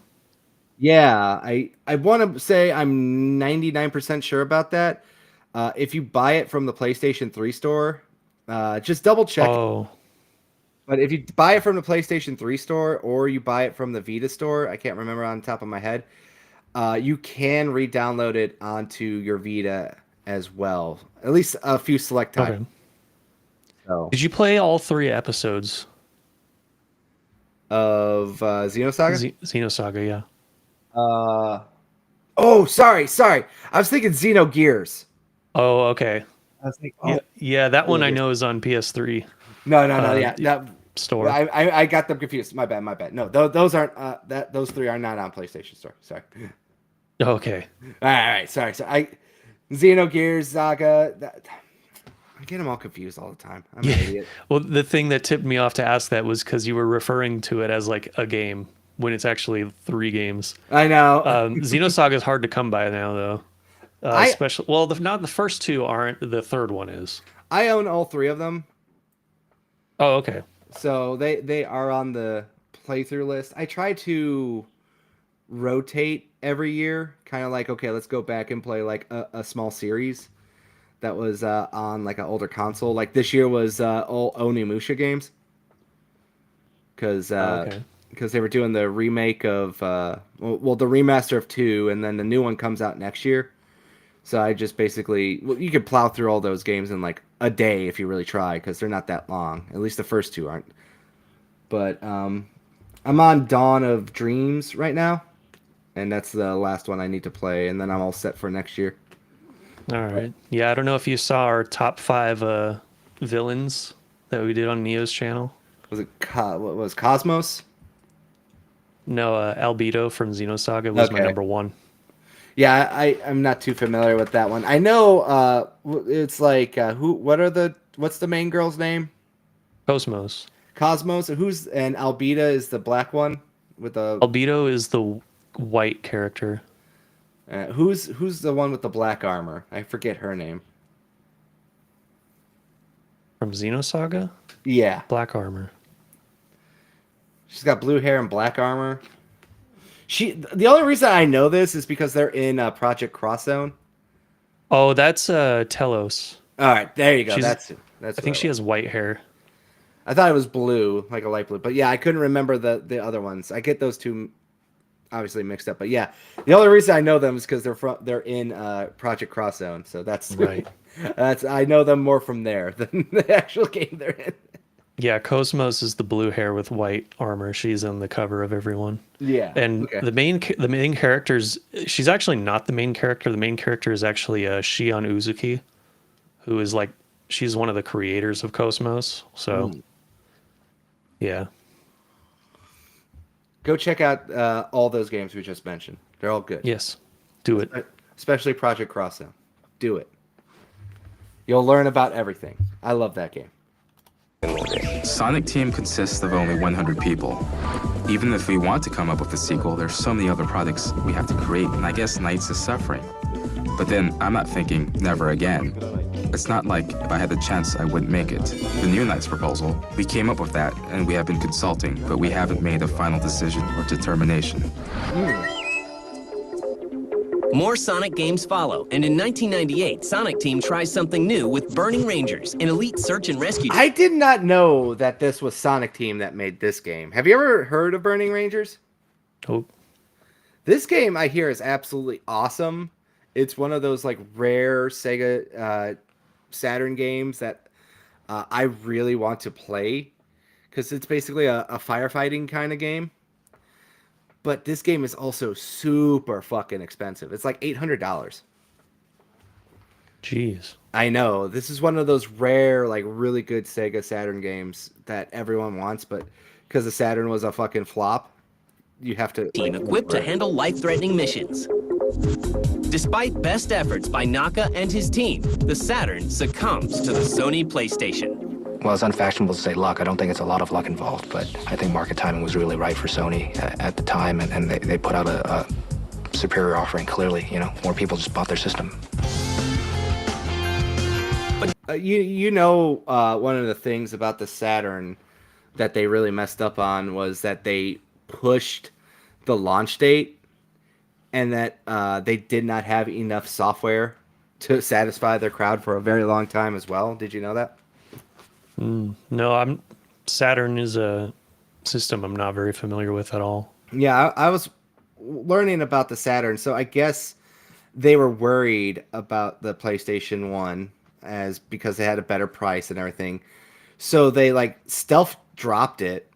Yeah, I want to say I'm 99% sure about that. If you buy it from the PlayStation 3 store, just double check. Oh, But if you buy it from the PlayStation 3 store or you buy it from the Vita store, I can't remember on the top of my head, you can re-download it onto your Vita as well. At least a few select times. okay. So, Did you play all 3 episodes? of Xenosaga? Xenosaga, yeah. Oh, sorry. I was thinking Xenogears. Oh, okay. I was thinking, oh, Yeah, that one I Xenogears. know is on PS3 No, yeah, that store. I got them confused. My bad. No, those aren't those 3 are not on PlayStation Store. Sorry. Okay. All right. Sorry. Xenogears, Zaga. I get them all confused all the time. I'm an idiot. Well, the thing that tipped me off to ask that was because you were referring to it as like a game when it's actually 3 games. I know. Xenosaga is hard to come by now, though. Especially, well, not the first 2 aren't. The third one is. I own all 3 of them, Oh, okay. so they are on the playthrough list. I try to rotate every year, kind of like, okay, let's go back and play like a small series that was on like an older console. Like this year was all Onimusha games, because Okay. they were doing the remake of the remaster of 2, and then the new one comes out next year. So I just basically, you could plow through all those games in like a day if you really try, because they're not that long. At least the first 2 aren't. But I'm on Dawn of Dreams right now, and that's the last one I need to play, and then I'm all set for next year. All right. Yeah, I don't know if you saw our top 5 villains that we did on Neo's channel. Was it what was Cosmos? No, Albedo from Xenosaga was my Okay. number 1. Yeah, I'm not too familiar with that one. I know it's like what's the main girl's name? Cosmos. Cosmos. And Albita is the black one with the Albedo is the white character. who's the one with the black armor? I forget her name. From Xenosaga? Yeah, Black armor. she's got blue hair and black armor. The only reason I know this is because they're in Project Cross Zone. Oh, that's Telos. All right, there you go. She's- That's. I think she has white hair. I thought it was blue, like a light blue, but yeah, I couldn't remember the other ones. I get those 2 obviously mixed up, but yeah, the only reason I know them is because they're in Project Cross Zone, so that's Right. I know them more from there than the actual game they're in. Yeah, Cosmos is the blue hair with white armor. She's on the cover of everyone. Yeah, And okay. the main character's she's actually not the main character. The main character is actually Shion Uzuki, who is like she's one of the creators of Cosmos. So yeah. Go check out all those games we just mentioned. They're all good. Yes. Do it. Especially Project Cross Zone. Do it. You'll learn about everything. I love that game. Sonic Team consists of only 100 people. Even if we want to come up with a sequel, there's so many other products we have to create, and I guess Knights is suffering. But then I'm not thinking never again. It's not like if I had the chance I wouldn't make it. The new Knights proposal, we came up with that, and we have been consulting, but we haven't made a final decision or determination. More Sonic games follow, and in 1998, Sonic Team tries something new with Burning Rangers, an elite search and rescue team. I did not know that this was Sonic Team that made this game. Have you ever heard of Burning Rangers? Oh. This game I hear is absolutely awesome. It's one of those like rare Sega Saturn games that I really want to play, because it's basically a firefighting kind of game. But this game is also super fucking expensive. It's like $800. Jeez. I know. This is one of those rare, like, really good Sega Saturn games that everyone wants, but because the Saturn was a fucking flop, you have to... Team equipped to handle life-threatening missions. Despite best efforts by Naka and his team, the Saturn succumbs to the Sony PlayStation. Well, it's unfashionable to say luck. I don't think it's a lot of luck involved, but I think market timing was really right for Sony at the time, and they put out a superior offering, clearly. You know, more people just bought their system. One of the things about the Saturn that they really messed up on was that they pushed the launch date, and that they did not have enough software to satisfy their crowd for a very long time as well. Did you know that? No, Saturn is a system I'm not very familiar with at all. Yeah, I was learning about the Saturn, so I guess they were worried about the PlayStation 1 because they had a better price and everything. So they like stealth dropped it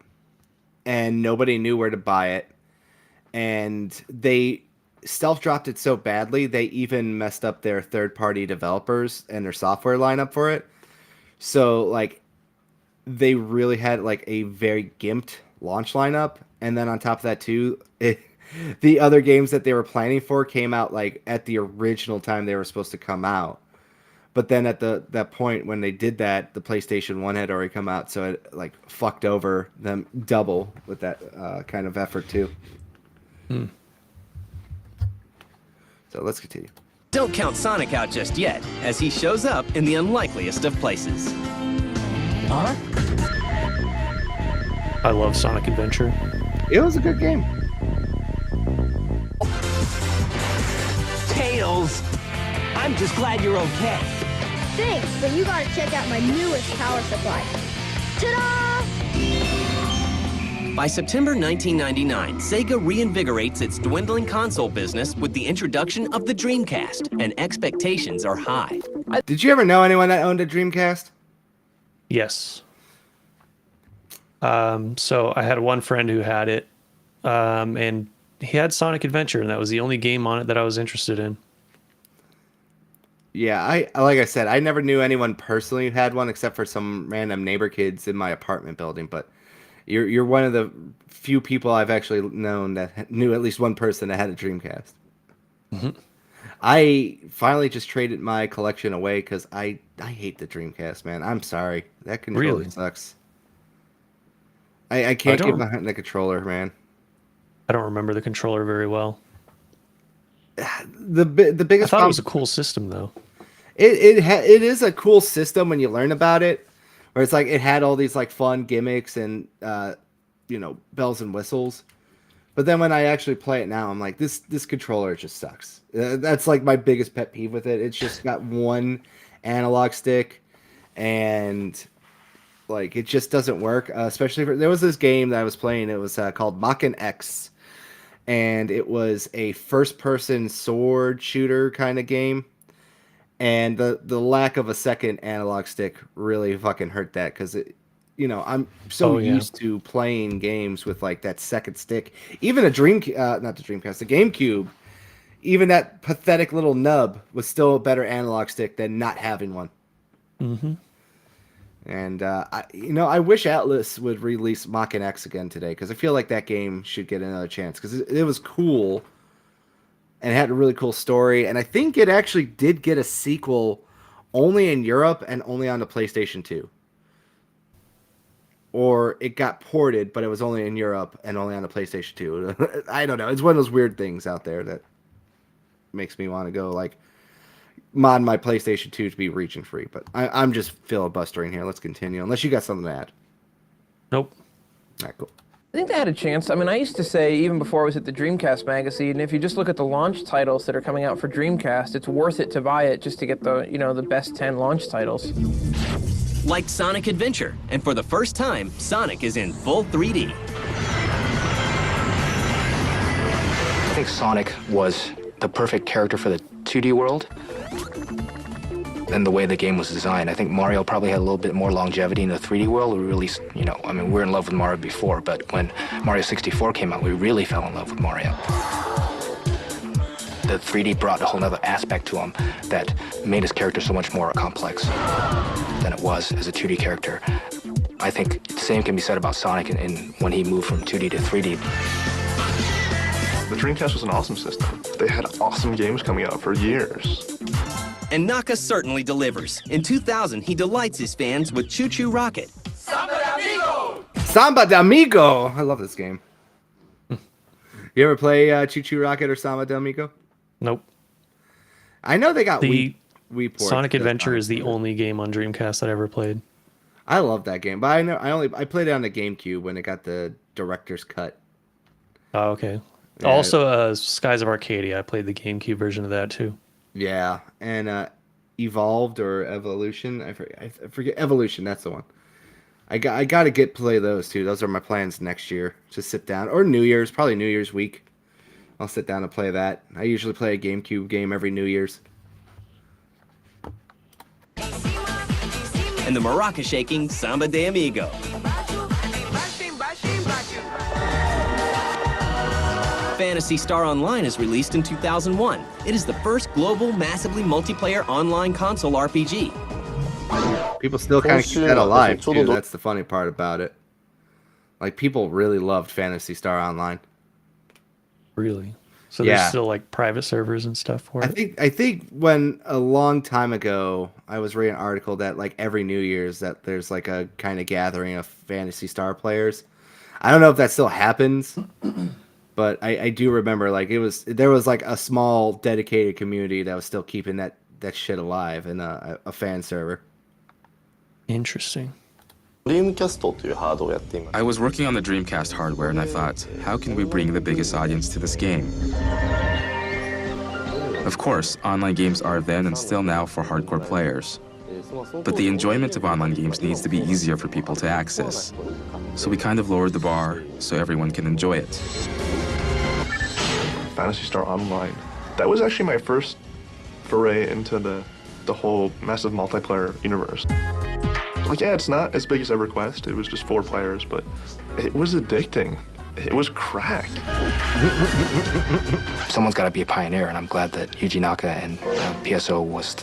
and nobody knew where to buy it. And they stealth dropped it so badly they even messed up their third-party developers and their software lineup for it. So like they really had like a very gimped launch lineup, and then on top of that too, the other games that they were planning for came out like at the original time they were supposed to come out. But then at that point when they did that, the PlayStation 1 had already come out, so it like fucked over them double with that kind of effort too. So let's continue. Don't count Sonic out just yet, as he shows up in the unlikeliest of places. Huh? I love Sonic Adventure. It was a good game. Tails! I'm just glad you're okay. Thanks, but you gotta check out my newest power supply. Ta-da! By September 1999, Sega reinvigorates its dwindling console business with the introduction of the Dreamcast, and expectations are high. Did you ever know anyone that owned a Dreamcast? Yes. So I had one friend who had it, and he had Sonic Adventure, and that was the only game on it that I was interested in. Yeah, like I said, I never knew anyone personally who had one except for some random neighbor kids in my apartment building. But you're one of the few people I've actually known that knew at least one person that had a Dreamcast. Mm-hmm. I finally just traded my collection away because I hate the Dreamcast, man. I'm sorry, that controller Really? sucks. I can't get behind the controller, man. I don't remember the controller very well. The biggest I thought it problem, was a cool system, though. it is a cool system when you learn about it, where it's like it had all these like fun gimmicks and bells and whistles. But then when I actually play it now, I'm like, this controller just sucks. That's like my biggest pet peeve with it. It's just got one analog stick, and like it just doesn't work. Especially there was this game that I was playing. It was called Mach X, and it was a first-person sword shooter kind of game. And the lack of a second analog stick really fucking hurt that because I'm so used to playing games with like that second stick. Even not the Dreamcast, the GameCube. Even that pathetic little nub was still a better analog stick than not having one. Mm-hmm. And I wish Atlas would release Mach X again today because I feel like that game should get another chance because it was cool. And it had a really cool story. And I think it actually did get a sequel only in Europe and only on the PlayStation 2. Or it got ported, but it was only in Europe and only on the PlayStation 2. I don't know. It's one of those weird things out there that makes me want to go like mod my PlayStation 2 to be region free. But I'm just filibustering here. Let's continue. Unless you got something to add. Nope. All right, cool. I think they had a chance. I mean, I used to say, even before I was at the Dreamcast magazine, if you just look at the launch titles that are coming out for Dreamcast, it's worth it to buy it just to get the best 10 launch titles. Like Sonic Adventure, and for the first time, Sonic is in full 3D. I think Sonic was the perfect character for the 2D world. And the way the game was designed, I think Mario probably had a little bit more longevity in the 3D world. We really, we were in love with Mario before, but when Mario 64 came out, we really fell in love with Mario. The 3D brought a whole other aspect to him that made his character so much more complex than it was as a 2D character. I think the same can be said about Sonic when he moved from 2D to 3D. The Dreamcast was an awesome system. They had awesome games coming out for years. And Naka certainly delivers. In 2000, he delights his fans with Choo Choo Rocket. Samba de Amigo! I love this game. You ever play Choo Choo Rocket or Samba de Amigo? Nope. I know they got Wii. Wii port. Sonic does Adventure not is the include it. only game on Dreamcast that I ever played. I love that game, but I played it on the GameCube when it got the director's cut. Oh, okay. Yeah. Also, Skies of Arcadia. I played the GameCube version of that too. Yeah, and Evolved or Evolution. I forget Evolution. That's the one. I got to play those too. Those are my plans next year. To sit down or New Year's, probably New Year's week. I'll sit down and play that. I usually play a GameCube game every New Year's. And the maraca shaking Samba de Amigo. Phantasy Star Online is released in 2001. It is the first global, massively multiplayer online console RPG. People still kind of keep that alive too. That's the funny part about it. Like people really loved Phantasy Star Online. Really? So Yeah. there's still like private servers and stuff for it? I think when a long time ago I was reading an article that like every New Year's that there's like a kind of gathering of Phantasy Star players. I don't know if that still happens, but I do remember like there was like a small dedicated community that was still keeping that shit alive in a fan server. Interesting. I was working on the Dreamcast hardware and I thought, how can we bring the biggest audience to this game? Of course, online games are then and still now for hardcore players. But the enjoyment of online games needs to be easier for people to access. So we kind of lowered the bar so everyone can enjoy it. Phantasy Star Online. That was actually my first foray into the whole massive multiplayer universe. Like, yeah, it's not as big as EverQuest. It was just 4 players, but it was addicting. It was cracked. Someone's got to be a pioneer, and I'm glad that Yuji Naka and PSO was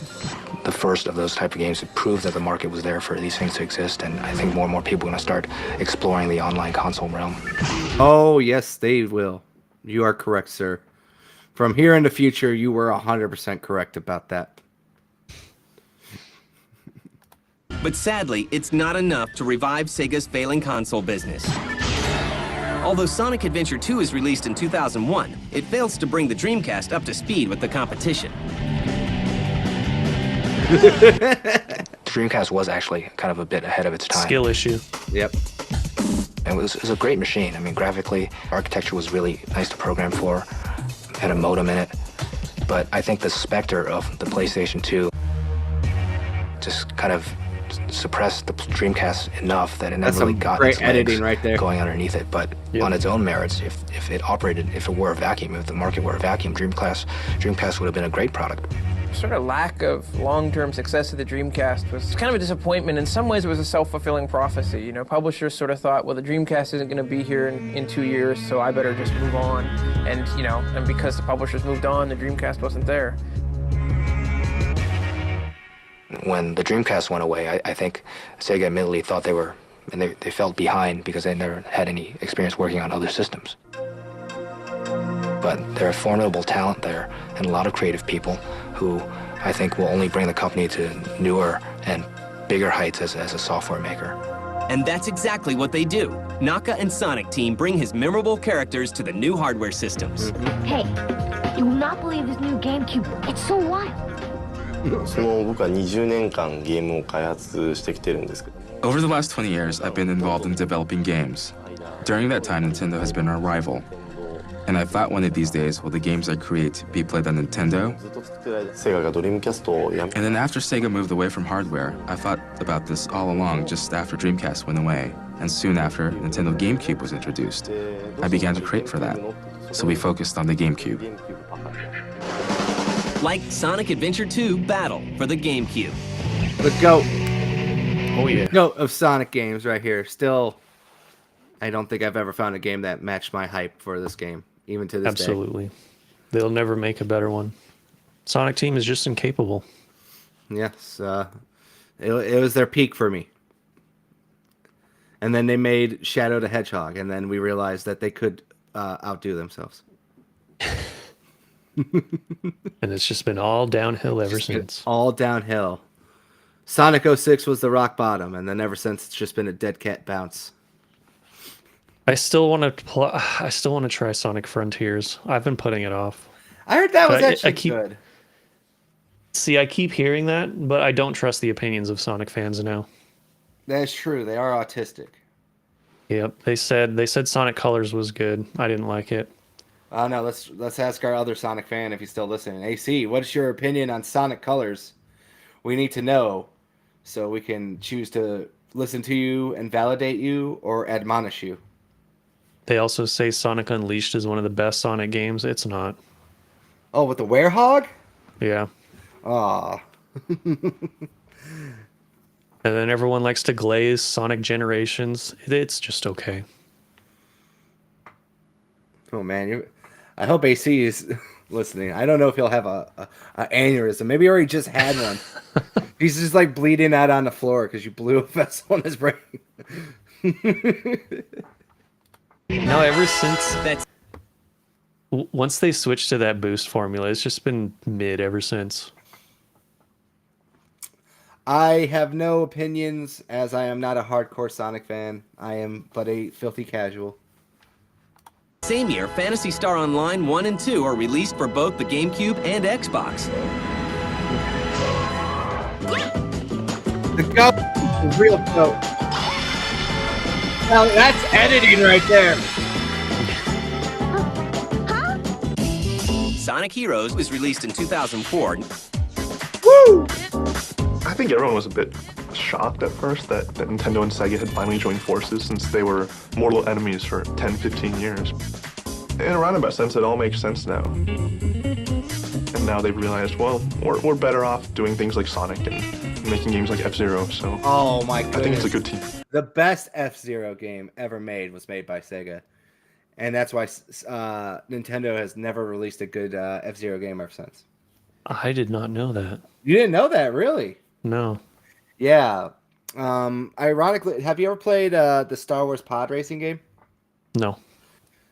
the first of those type of games to prove that the market was there for these things to exist. And I think more and more people are going to start exploring the online console realm. Oh, yes, they will. You are correct, sir. From here in the future, you were 100% correct about that. But sadly, it's not enough to revive Sega's failing console business. Although Sonic Adventure 2 is released in 2001, it fails to bring the Dreamcast up to speed with the competition. Dreamcast was actually kind of a bit ahead of its time. Skill issue. Yep. It was a great machine. I mean, graphically, architecture was really nice to program for. Had a modem in it. But I think the specter of the PlayStation 2 just kind of suppressed the Dreamcast enough that it never really got great its legs editing right there. going underneath it. But on its own merits, if it operated, if it were a vacuum, if the market were a vacuum, Dreamcast would have been a great product. Sort of lack of long-term success of the Dreamcast was kind of a disappointment. In some ways, it was a self-fulfilling prophecy. You know, publishers sort of thought, well, the Dreamcast isn't going to be here in 2 years, so I better just move on. And, you know, and because the publishers moved on, the Dreamcast wasn't there. When the Dreamcast went away, I think Sega admittedly thought they felt behind because they never had any experience working on other systems. But there are formidable talent there and a lot of creative people who I think will only bring the company to newer and bigger heights as a software maker. And that's exactly what they do. Naka and Sonic Team bring his memorable characters to the new hardware systems. Hey, you will not believe this new GameCube. It's so wild. Over the last 20 years, I've been involved in developing games. During that time, Nintendo has been our rival. And I thought one of these days, will the games I create be played on Nintendo? And then after Sega moved away from hardware, I thought about this all along just after Dreamcast went away. And soon after, Nintendo GameCube was introduced. I began to create for that. So we focused on the GameCube. Like Sonic Adventure 2 Battle for the GameCube. The GOAT. Oh, yeah. GOAT of Sonic games right here. Still, I don't think I've ever found a game that matched my hype for this game, even to this day. Absolutely. They'll never make a better one. Sonic Team is just incapable. Yes. It was their peak for me. And then they made Shadow the Hedgehog, and then we realized that they could outdo themselves. And it's just been all downhill ever since. All downhill. Sonic 06 was the rock bottom, and then ever since it's just been a dead cat bounce. I still want to try Sonic Frontiers. I've been putting it off. I heard that was But actually good. See, I keep hearing that, but I don't trust the opinions of Sonic fans now. That's true. They are autistic. Yep, they said Sonic Colors was good. I didn't like it. No, let's ask our other Sonic fan if he's still listening. AC, what's your opinion on Sonic Colors? We need to know so we can choose to listen to you and validate you or admonish you. They also say Sonic Unleashed is one of the best Sonic games. It's not. Oh, with the werehog? Yeah. Aw. And then everyone likes to glaze Sonic Generations. It's just okay. Oh man, I hope AC is listening. I don't know if he'll have a aneurysm. Maybe he already just had one. He's just like bleeding out on the floor because you blew a vessel in his brain. No, ever since once they switched to that boost formula, it's just been mid ever since. I have no opinions as I am not a hardcore Sonic fan. I am but a filthy casual. Same year, Phantasy Star Online 1 and 2 are released for both the GameCube and Xbox. The goat, the real goat. Now that's editing right there. Sonic Heroes was released in 2004. Woo! I think everyone was a bit shocked at first that Nintendo and Sega had finally joined forces since they were mortal enemies for 10, 15 years. In a roundabout sense, it all makes sense now. And now they've realized, well, we're better off doing things like Sonic and making games like F-Zero, so Oh my goodness. I think it's a good team. The best F-Zero game ever made was made by Sega. And that's why Nintendo has never released a good F-Zero game ever since. I did not know that. You didn't know that, really? No. Yeah. Ironically, have you ever played the Star Wars pod racing game? No.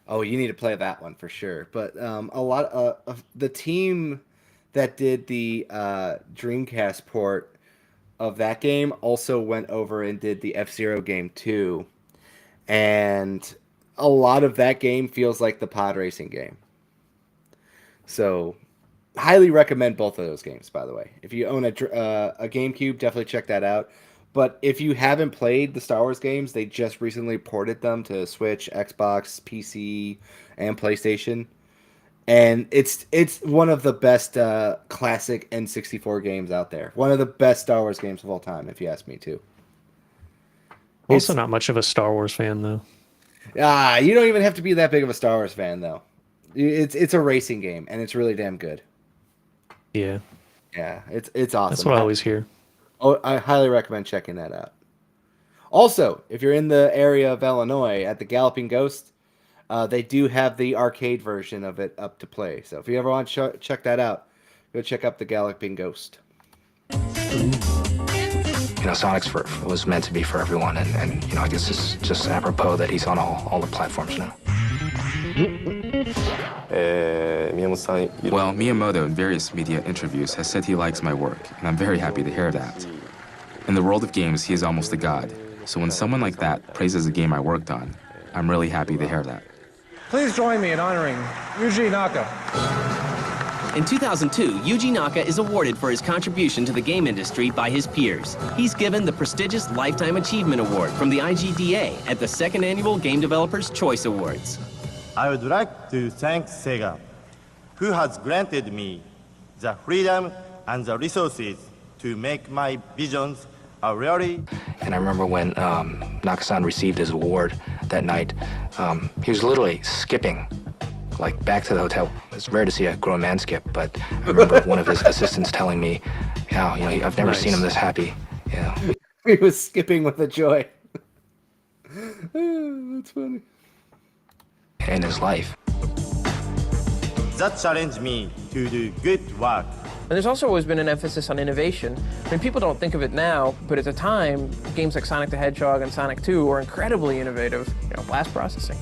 Oh, you need to play that one for sure. But a lot of the team that did the Dreamcast port of that game also went over and did the F-Zero game too. And a lot of that game feels like the pod racing game. So highly recommend both of those games, by the way. If you own a GameCube, definitely check that out. But if you haven't played the Star Wars games, they just recently ported them to Switch, Xbox, PC, and PlayStation. And it's one of the best classic N64 games out there. One of the best Star Wars games of all time, if you ask me too. Also not much of a Star Wars fan, though. You don't even have to be that big of a Star Wars fan, though. It's a racing game, and it's really damn good. Yeah. Yeah, it's awesome. That's what I always hear. Oh, I highly recommend checking that out. Also, if you're in the area of Illinois at the Galloping Ghost, they do have the arcade version of it up to play. So if you ever want to check that out, go check out the Galloping Ghost. You know, Sonic's was meant to be for everyone, and you know, I guess it's just apropos that he's on all the platforms now. Well, Miyamoto in various media interviews has said he likes my work, and I'm very happy to hear that. In the world of games, he is almost a god. So when someone like that praises a game I worked on, I'm really happy to hear that. Please join me in honoring Yuji Naka. In 2002, Yuji Naka is awarded for his contribution to the game industry by his peers. He's given the prestigious Lifetime Achievement Award from the IGDA at the second annual Game Developers Choice Awards. I would like to thank Sega, who has granted me the freedom and the resources to make my visions a reality. And I remember when Naka-san received his award that night, he was literally skipping, like back to the hotel. It's rare to see a grown man skip, but I remember one of his assistants telling me, "Yeah, you know, I've never seen him this happy." Yeah, He was skipping with a joy. That's funny. in his life. That challenged me to do good work. And there's also always been an emphasis on innovation. I mean, people don't think of it now, but at the time, games like Sonic the Hedgehog and Sonic 2 were incredibly innovative. You know, blast processing.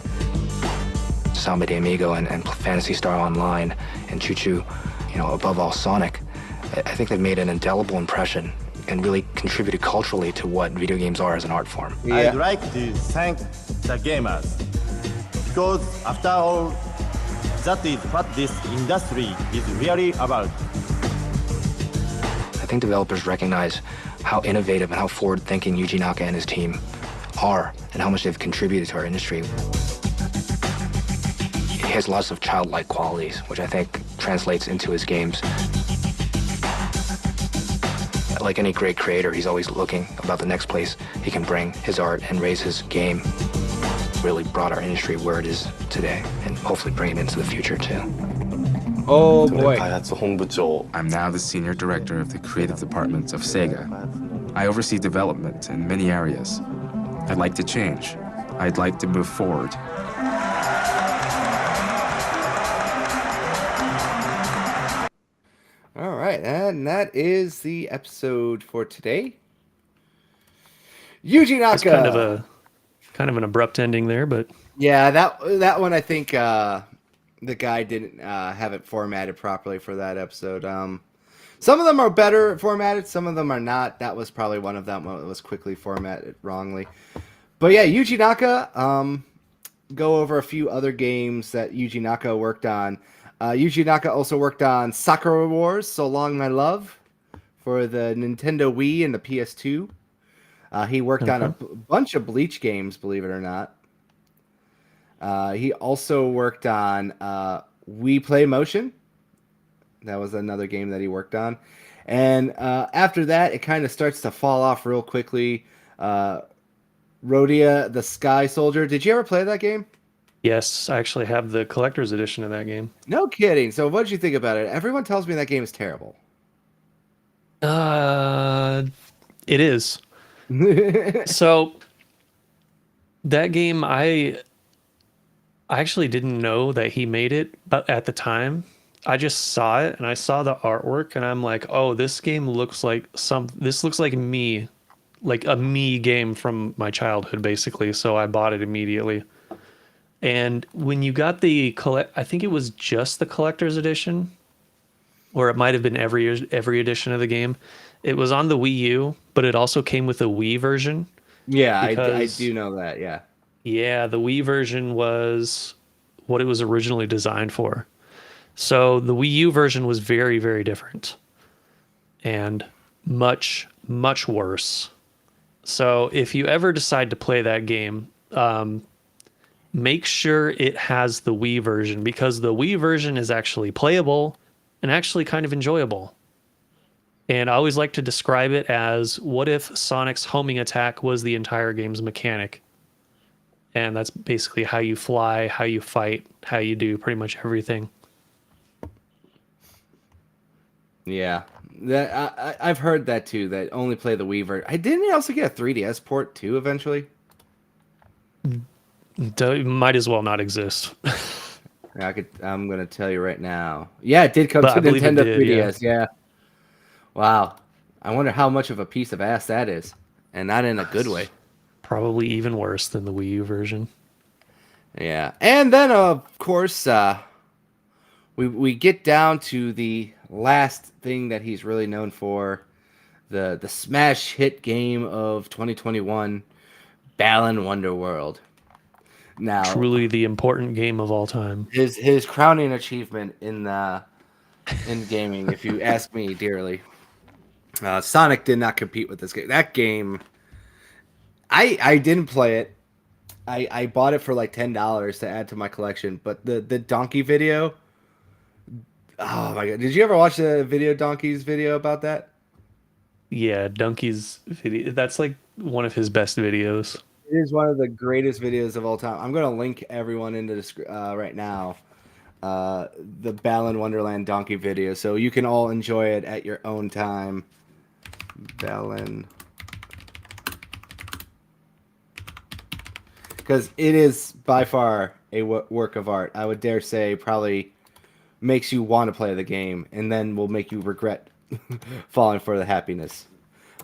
Samba de Amigo and Phantasy Star Online and Choo Choo, you know, above all Sonic, I think they've made an indelible impression and really contributed culturally to what video games are as an art form. I'd like to thank the gamers, because after all, that is what this industry is really about. think developers recognize how innovative and how forward-thinking Yuji Naka and his team are and how much they've contributed to our industry. He has lots of childlike qualities, which I think translates into his games. Like any great creator, he's always looking about the next place he can bring his art and raise his game. Really brought our industry where it is today, and hopefully bring it into the future too. Oh boy. I'm now the senior director of the creative department of Sega. I oversee development in many areas. I'd like to change. I'd like to move forward. All right, and that is the episode for today. Yuji Naka. That's kind of an abrupt ending there, but yeah, that one I think the guy didn't have it formatted properly for that episode. Some of them are better formatted, some of them are not. That was probably one of them that was quickly formatted wrongly. But yeah, Yuji Naka. Go over a few other games that Yuji Naka worked on. Yuji Naka also worked on Sakura Wars, So Long My Love, for the Nintendo Wii and the PS2. He worked on a bunch of Bleach games, believe it or not. He also worked on Wii Play Motion. That was another game that he worked on. And after that, it kind of starts to fall off real quickly. Rhodia the Sky Soldier. Did you ever play that game? yes, I actually have the collector's edition of that game. No kidding. So what did you think about it? Everyone tells me that game is terrible. It is. So that game, I actually didn't know that he made it, but at the time, I just saw it and I saw the artwork and I'm like, oh, this game looks like this looks like me, like a me game from my childhood, basically. So I bought it immediately. And when you got I think it was just the collector's edition, or it might have been every edition of the game. It was on the Wii U, but it also came with a Wii version. Yeah, I do know that, yeah. Yeah, the Wii version was what it was originally designed for. So the Wii U version was very, very different and much, much worse. So if you ever decide to play that game, make sure it has the Wii version, because the Wii version is actually playable and actually kind of enjoyable. And I always like to describe it as, what if Sonic's homing attack was the entire game's mechanic? And that's basically how you fly, how you fight, how you do pretty much everything. Yeah, I've heard that too. That only play the Wii version. Didn't he also get a 3DS port too eventually? Might as well not exist. I'm gonna tell you right now. Yeah, it did come to Nintendo 3DS. Yeah. Wow. I wonder how much of a piece of ass that is, and not in a good way. Probably even worse than the Wii U version. Yeah, and then of course we get down to the last thing that he's really known for, the smash hit game of 2021, Balan Wonderworld. Now, truly the important game of all time. His crowning achievement in gaming, if you ask me dearly. Sonic did not compete with this game. That game, I didn't play it. I bought it for like $10 to add to my collection. But the donkey video, oh my god! Did you ever watch the Donkey's video about that? Yeah, Donkey's video. That's like one of his best videos. It is one of the greatest videos of all time. I'm gonna link everyone into this right now. The Balan Wonderland donkey video, so you can all enjoy it at your own time. Balan, because it is by far a work of art. I would dare say probably makes you want to play the game, and then will make you regret falling for the happiness.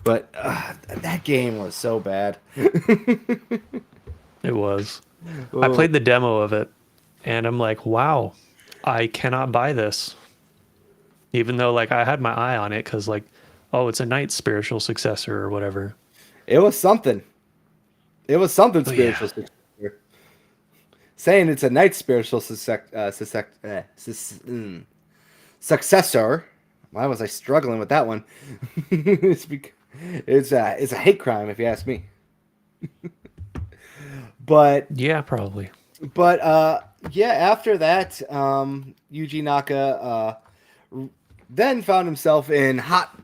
But that game was so bad. It was. Ooh. I played the demo of it, and I'm like, wow, I cannot buy this. Even though like I had my eye on it, because like, oh, it's a Knight's spiritual successor or whatever. It was something. It was something spiritual successor. Saying it's a Knight's spiritual successor. Why was I struggling with that one? It's a hate crime if you ask me. But Yeah, probably. yeah, after that, Yuji Naka then found himself in hot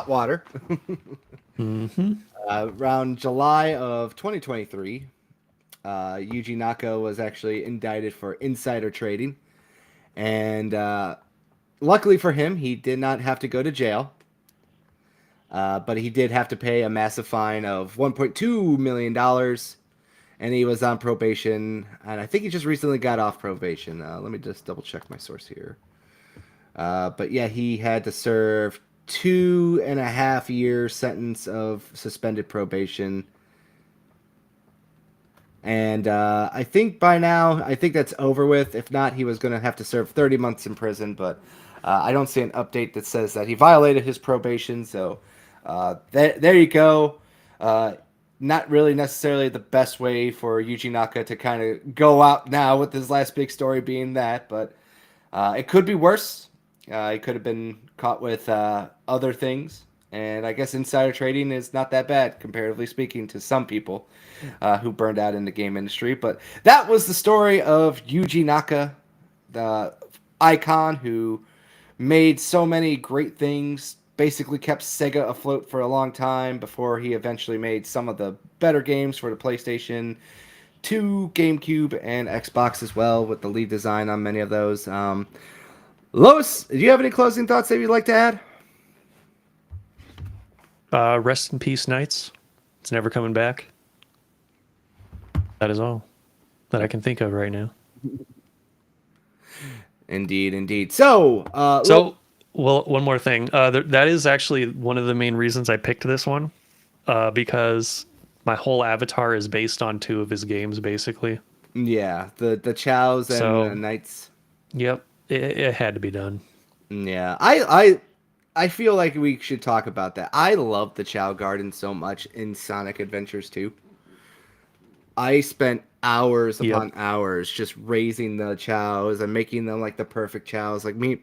water. Around July of 2023, Yuji Naka was actually indicted for insider trading, and luckily for him, he did not have to go to jail. But he did have to pay a massive fine of $1.2 million, and he was on probation, and I think he just recently got off probation. Let me just double check my source here. But yeah, he had to serve 2.5 year sentence of suspended probation. And I think by now, I think that's over with. If not, he was going to have to serve 30 months in prison, but I don't see an update that says that he violated his probation. So there you go. Not really necessarily the best way for Yuji Naka to kind of go out now with his last big story being that, but it could be worse. He could have been caught with other things, and I guess insider trading is not that bad, comparatively speaking, to some people who burned out in the game industry. But that was the story of Yuji Naka, the icon who made so many great things, basically kept Sega afloat for a long time before he eventually made some of the better games for the PlayStation 2, GameCube, and Xbox as well, with the lead design on many of those. Lois, do you have any closing thoughts that you'd like to add? Rest in peace, Knights. It's never coming back. That is all that I can think of right now. Indeed. So, well, one more thing. That is actually one of the main reasons I picked this one, because my whole avatar is based on two of his games, basically. Yeah, the Chows and the Knights. Yep, it had to be done. Yeah, I feel like we should talk about that. I love the Chow Garden so much in Sonic Adventures 2. I spent hours upon hours just raising the Chows and making them like the perfect Chows. Like me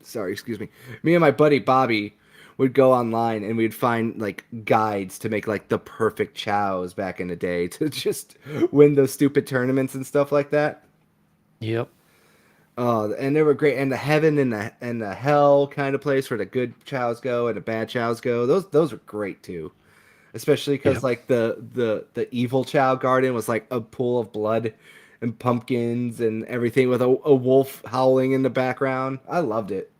and my buddy Bobby would go online and we'd find like guides to make like the perfect Chows back in the day to just win those stupid tournaments and stuff like that. Yep. Oh, and they were great. And the heaven and the hell kind of place where the good Chows go and the bad Chows go. Those were great too. Especially because like the evil Chow Garden was like a pool of blood and pumpkins and everything with a wolf howling in the background. I loved it.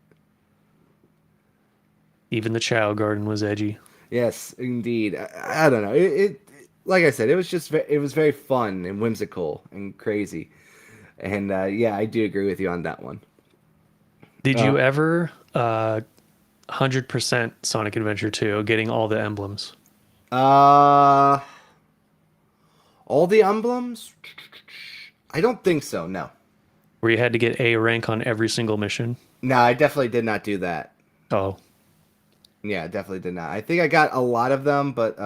Even the Chow Garden was edgy. Yes, indeed. I don't know. It like I said, it was very fun and whimsical and crazy. And yeah, I do agree with you on that one. Did you ever 100% Sonic Adventure 2 getting all the emblems? All the emblems? I don't think so, no. Where you had to get A rank on every single mission? No, I definitely did not do that. Oh. Yeah, definitely did not. I think I got a lot of them, but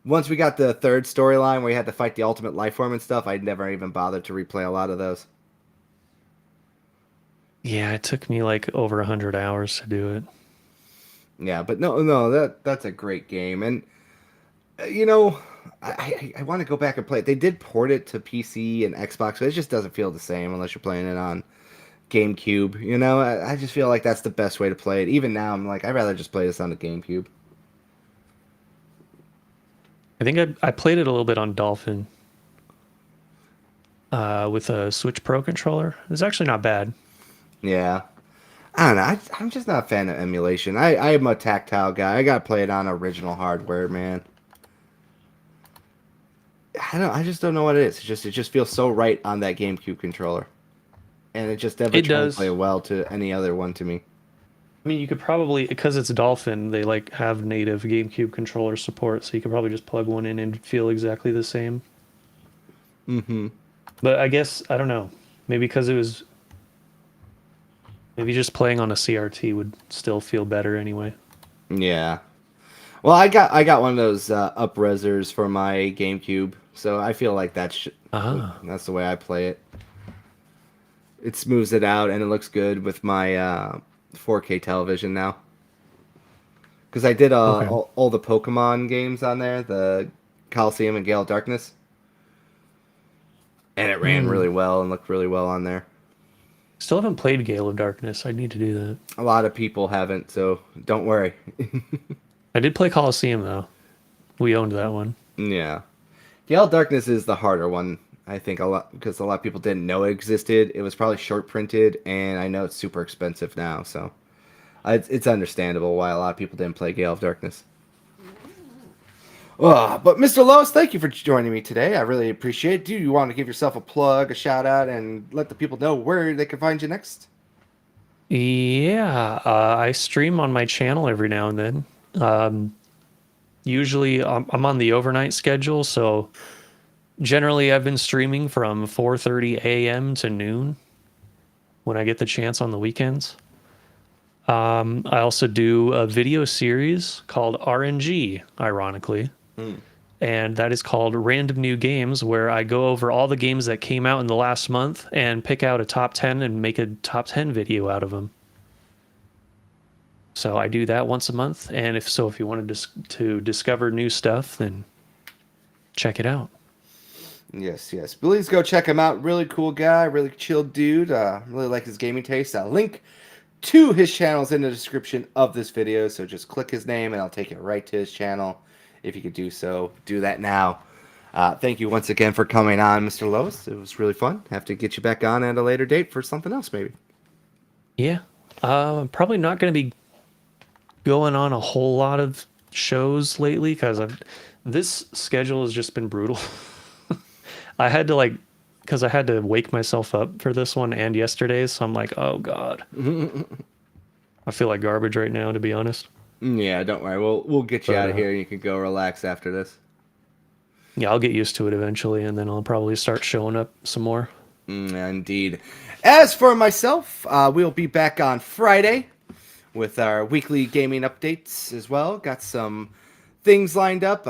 once we got the third storyline where you had to fight the ultimate life form and stuff, I never even bothered to replay a lot of those. Yeah, it took me like over 100 hours to do it. Yeah, but no, that's a great game, and you know, I want to go back and play it. They did port it to PC and Xbox, but it just doesn't feel the same unless you're playing it on GameCube. You know, I just feel like that's the best way to play it. Even now, I'm like, I'd rather just play this on the GameCube. I think I played it a little bit on Dolphin with a Switch Pro controller. It's actually not bad. Yeah. I don't know. I'm just not a fan of emulation. I am a tactile guy. I gotta play it on original hardware, man. I just don't know what it is. It just feels so right on that GameCube controller, and it just never translates well to any other one to me. I mean, you could probably, because it's Dolphin, they like have native GameCube controller support, so you could probably just plug one in and feel exactly the same. Mm-hmm. But I guess I don't know. Maybe because it was. Maybe just playing on a CRT would still feel better anyway. Yeah. Well, I got one of those up-resers for my GameCube, so I feel like that's the way I play it. It smooths it out and it looks good with my 4K television now. Because I did Okay. all the Pokemon games on there, the Coliseum and Gale of Darkness. And it ran really well and looked really well on there. Still haven't played Gale of Darkness. I need to do that. A lot of people haven't, so don't worry. I did play Coliseum though. We owned that one. Yeah. Gale of Darkness is the harder one, I think, a lot because a lot of people didn't know it existed. It was probably short printed, and I know it's super expensive now, so it's understandable why a lot of people didn't play Gale of Darkness. But Mr. Lois, thank you for joining me today. I really appreciate it. Do you want to give yourself a plug, a shout out, and let the people know where they can find you next? Yeah, I stream on my channel every now and then. Usually I'm on the overnight schedule, so generally I've been streaming from 4:30 a.m. to noon when I get the chance on the weekends. I also do a video series called RNG, ironically. And that is called Random New Games, where I go over all the games that came out in the last month and pick out a top 10 and make a top 10 video out of them. So I do that once a month, and if you wanted to discover new stuff, then check it out. Yes. Please go check him out. Really cool guy, really chill dude. Really like his gaming taste. I'll link to his channels in the description of this video, so just click his name and I'll take it right to his channel. If you could do so, do that now. Thank you once again for coming on, Mr. Lois. It was really fun. Have to get you back on at a later date for something else, maybe. Yeah. I'm probably not going to be going on a whole lot of shows lately because this schedule has just been brutal. I had to because I had to wake myself up for this one and yesterday's, so I'm like, oh god. I feel like garbage right now, to be honest. Yeah, don't worry. We'll get you out of here and you can go relax after this. Yeah, I'll get used to it eventually, and then I'll probably start showing up some more. Indeed. As for myself, we'll be back on Friday with our weekly gaming updates as well. Got some things lined up,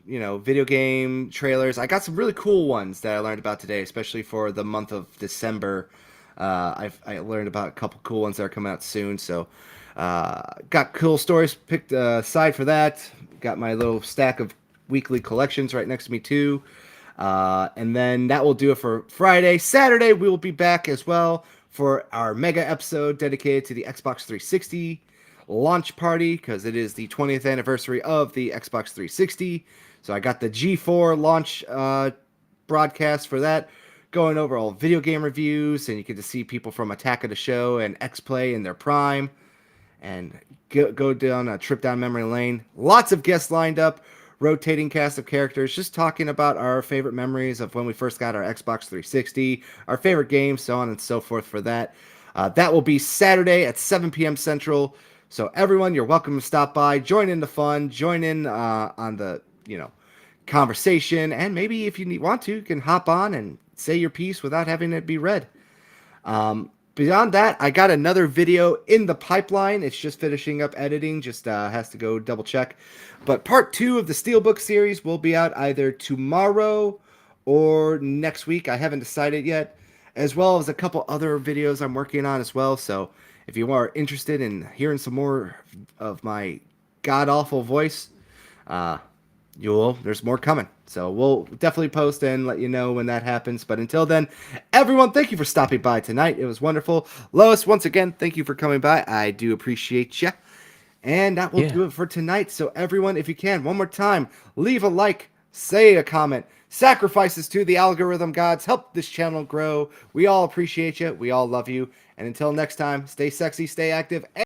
video game trailers. I got some really cool ones that I learned about today, especially for the month of December. I learned about a couple cool ones that are coming out soon, so got cool stories picked aside for that. Got my little stack of weekly collections right next to me too. And then that will do it for Friday. Saturday, we will be back as well for our mega episode dedicated to the Xbox 360 launch party, because it is the 20th anniversary of the Xbox 360. So I got the G4 launch broadcast for that, going over all video game reviews, and you get to see people from Attack of the Show and X-Play in their prime, and go down a trip down memory lane. Lots of guests lined up, rotating cast of characters, just talking about our favorite memories of when we first got our Xbox 360, our favorite games, so on and so forth for that. That will be Saturday at 7 p.m. Central. So everyone, you're welcome to stop by, join in the fun, join in on the conversation, and maybe if you want to, you can hop on and say your piece without having it be read. Beyond that, I got another video in the pipeline. It's just finishing up editing, just has to go double check. But part 2 of the Steelbook series will be out either tomorrow or next week. I haven't decided yet, as well as a couple other videos I'm working on as well. So if you are interested in hearing some more of my god-awful voice, there's more coming. So we'll definitely post and let you know when that happens. But until then, everyone, thank you for stopping by tonight. It was wonderful. Lois, once again, thank you for coming by. I do appreciate you. And that will do it for tonight. So everyone, if you can, one more time, leave a like, say a comment. Sacrifices to the algorithm gods help this channel grow. We all appreciate you. We all love you. And until next time, stay sexy, stay active.